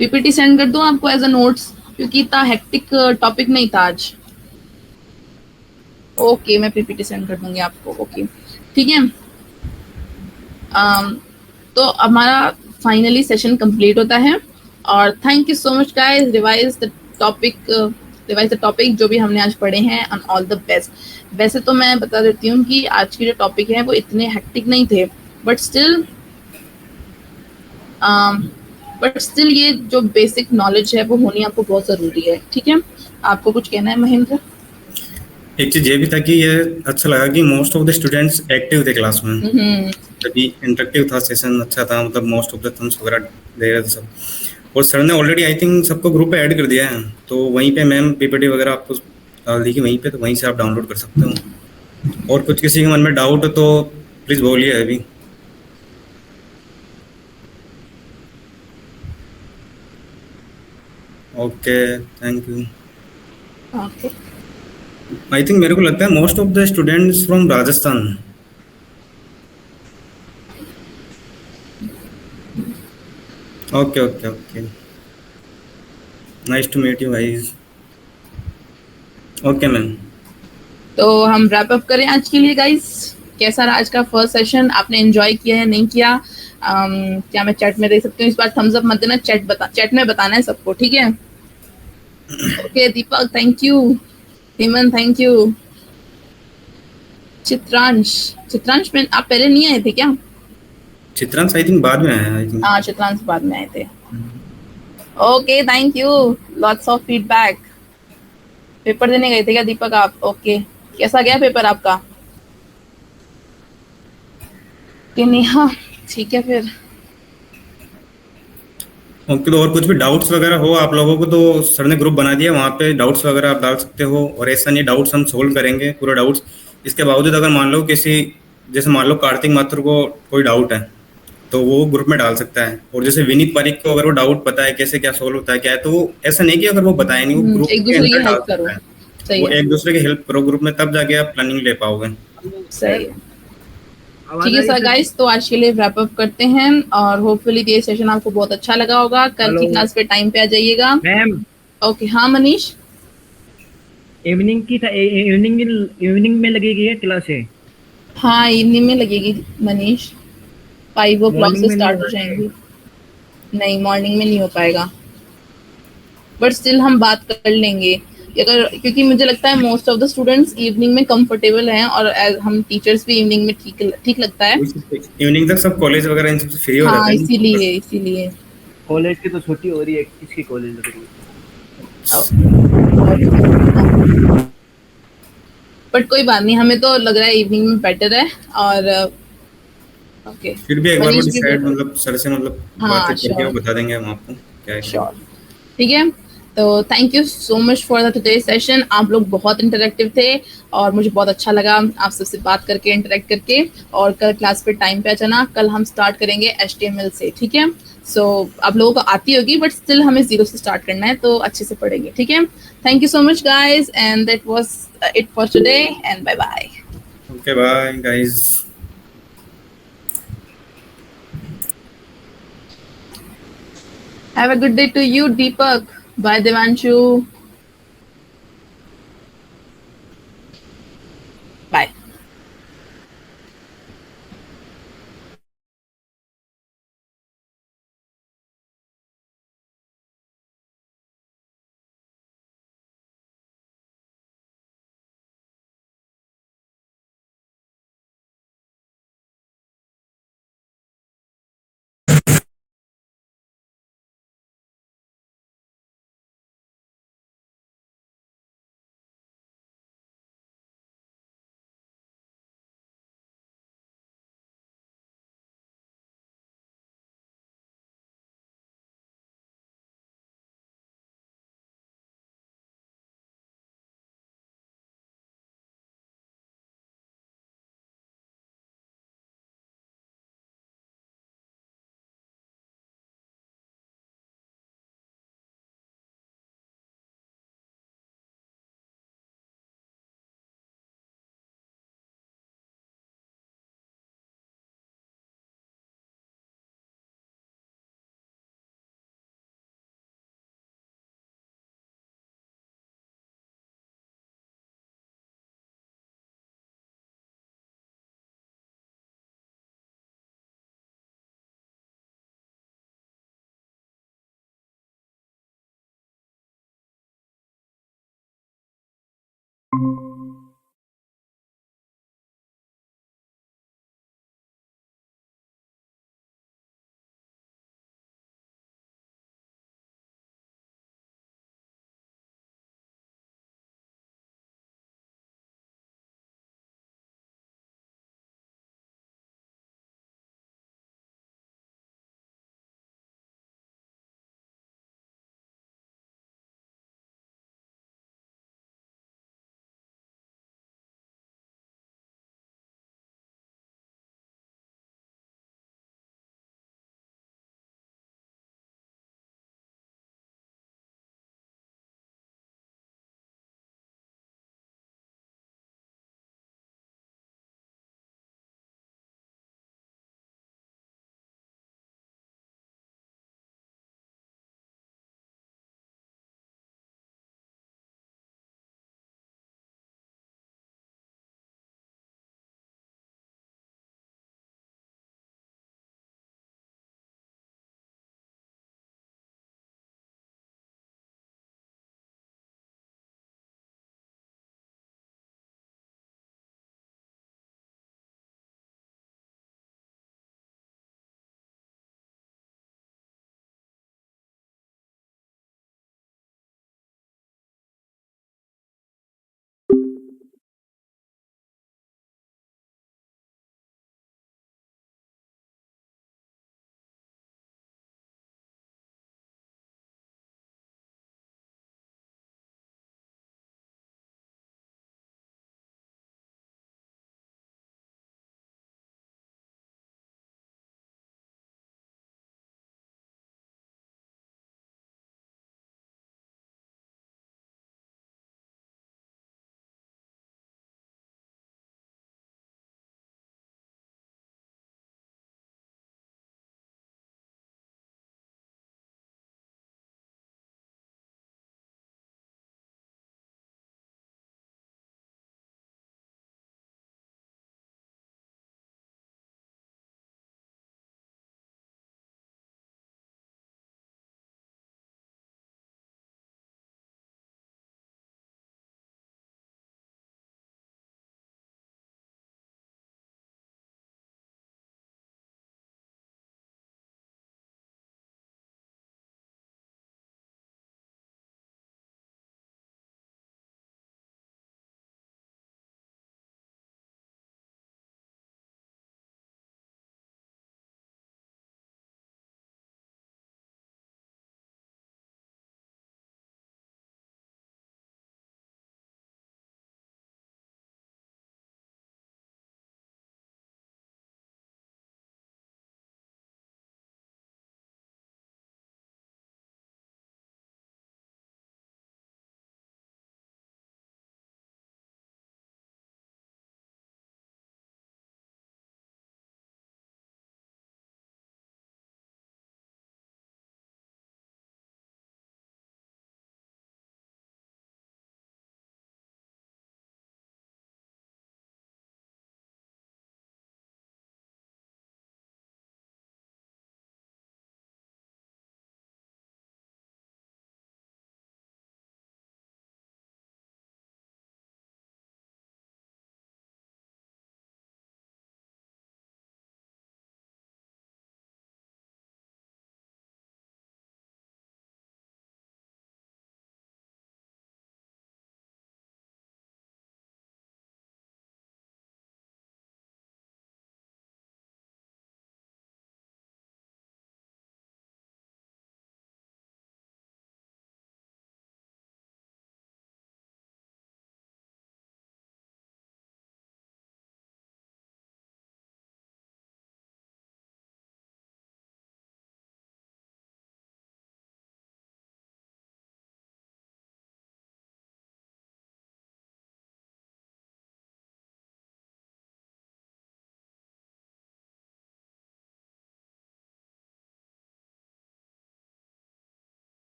PPT सेंड कर दूं आपको एज अ नोट्स, क्योंकि इतना हेक्टिक टॉपिक नहीं था आज। ओके, मैं PPT सेंड कर दूंगी आपको, ओके, ठीक है। तो हमारा फाइनली सेशन कंप्लीट होता है, और thank you so much guys. Revise the topic जो भी हमने आज पढ़े हैं, एंड ऑल द बेस्ट। वैसे तो मैं बता देती हूँ कि आज के जो टॉपिक है वो इतने हेक्टिक नहीं थे, बट स्टिल ये जो बेसिक नॉलेज है वो होनी आपको बहुत ज़रूरी है, ठीक है। आपको कुछ कहना है महेंद्र? एक चीज ये भी था कि ये अच्छा लगा कि most of the students active थे क्लास में, तभी इंटरेक्टिव था सेशन, अच्छा था, मतलब मोस्ट ऑफ द थम्स वगैरह दे रहे थे सब। और सर ने ऑलरेडी आई थिंक सबको ग्रुप पे ऐड कर दिया है, तो वहीं पे मैम PPT वगैरह आपको डाल दी कि वहीं पे, तो वहीं से आप डाउनलोड कर सकते हो। और कुछ किसी के मन में डाउट हो तो प्लीज़ बोलिए अभी। Okay, thank you. Okay, I think मेरे को लगता है most of the students from Rajasthan. Okay okay okay, nice to meet you guys. Okay ma'am, तो हम रैप अप करें आज के लिए गाइस। कैसा रहा आज का फर्स्ट सेशन? आपने एंजॉय किया है, नहीं किया? क्या मैं चैट में देख सकती हूँ? इस बार थम्स अप मत देना, चैट में बताना है सबको, ठीक है। Okay, Deepak thank you, Hemant thank you, Chitransh में आप पहले नहीं आए थे क्या? चित्रांश आई थिंक बाद में आया, आई थिंक। हाँ, चित्रांश बाद में आए थे। Okay, thank you, lots of feedback. Paper देने गए थे क्या दीपक आप? ओके, कैसा गया पेपर आपका? कि नेहा, ठीक है फिर। ओके, तो और कुछ भी डाउट्स वगैरह हो आप लोगों को तो सर ने ग्रुप बना दिया, वहाँ पे डाउट्स वगैरह आप डाल सकते हो। और ऐसा नहीं, डाउट्स हम सोल्व करेंगे पूरे डाउट्स। इसके बावजूद अगर मान लो किसी, जैसे मान लो कार्तिक माथुर को कोई डाउट है तो वो ग्रुप में डाल सकता है। और जैसे विनीत पारिक को अगर वो डाउट पता है कैसे क्या सोल्व होता है क्या है, तो वो ऐसा नहीं कि अगर वो बताए नहीं, वो ग्रुप एक दूसरे की हेल्प करो, सही वो है। एक दूसरे की हेल्प करो ग्रुप में, तब जाके आप प्लानिंग ले पाओगे। सही है, ठीक है सर गाइस, तो आज के लिए रैप अप करते हैं, और होपफुली ये सेशन आपको बहुत अच्छा लगा होगा। कल की क्लास पे टाइम पे आ जाइएगा मैम। ओके, हाँ मनीष, इवनिंग में लगेगी ये क्लासें? हाँ इवनिंग में लगेगी मनीष, 5 o'clock से स्टार्ट हो जाएंगी। नहीं, मॉर्निंग में नहीं हो पाएगा, बट स्टिल हम बात कर लेंगे। अगर, क्योंकि मुझे लगता है most of the students evening में कंफर्टेबल हैं, और हम टीचर्स भी इवनिंग में ठीक लगता है। इवनिंग तक सब कॉलेज वगैरह इन सब फ्री हो हाँ, जाते हैं। इसीलिए कॉलेज की तो छुट्टी हो रही है, किसकी कॉलेज लग रही है? बट कोई बात नहीं, हमें तो लग रहा है इवनिंग में बेटर है। और ओके, फिर भी एक बार वो मनीष भी डिसाइड बोल, मतलब सर से मतलब हाँ बातचीत करके वो श्योर बता देंगे हम आपको क्या है क्या श्योर, ठीक है। तो thank you so much for the today session. आप लोग बहुत इंटरेक्टिव थे और मुझे बहुत अच्छा लगा आप सबसे बात करके, इंटरेक्ट करके। और कल क्लास पे टाइम पे आ जाना। कल हम स्टार्ट करेंगे HTML से, ठीक है। सो आप लोगों को आती होगी, बट स्टिल हमें 0 से स्टार्ट करना है, तो अच्छे से पढ़ेंगे, ठीक है। Thank you so much guys, and that was it for today, and bye bye. Okay bye guys. Have a good day to you, Deepak. Bye, Devanshu. Bye.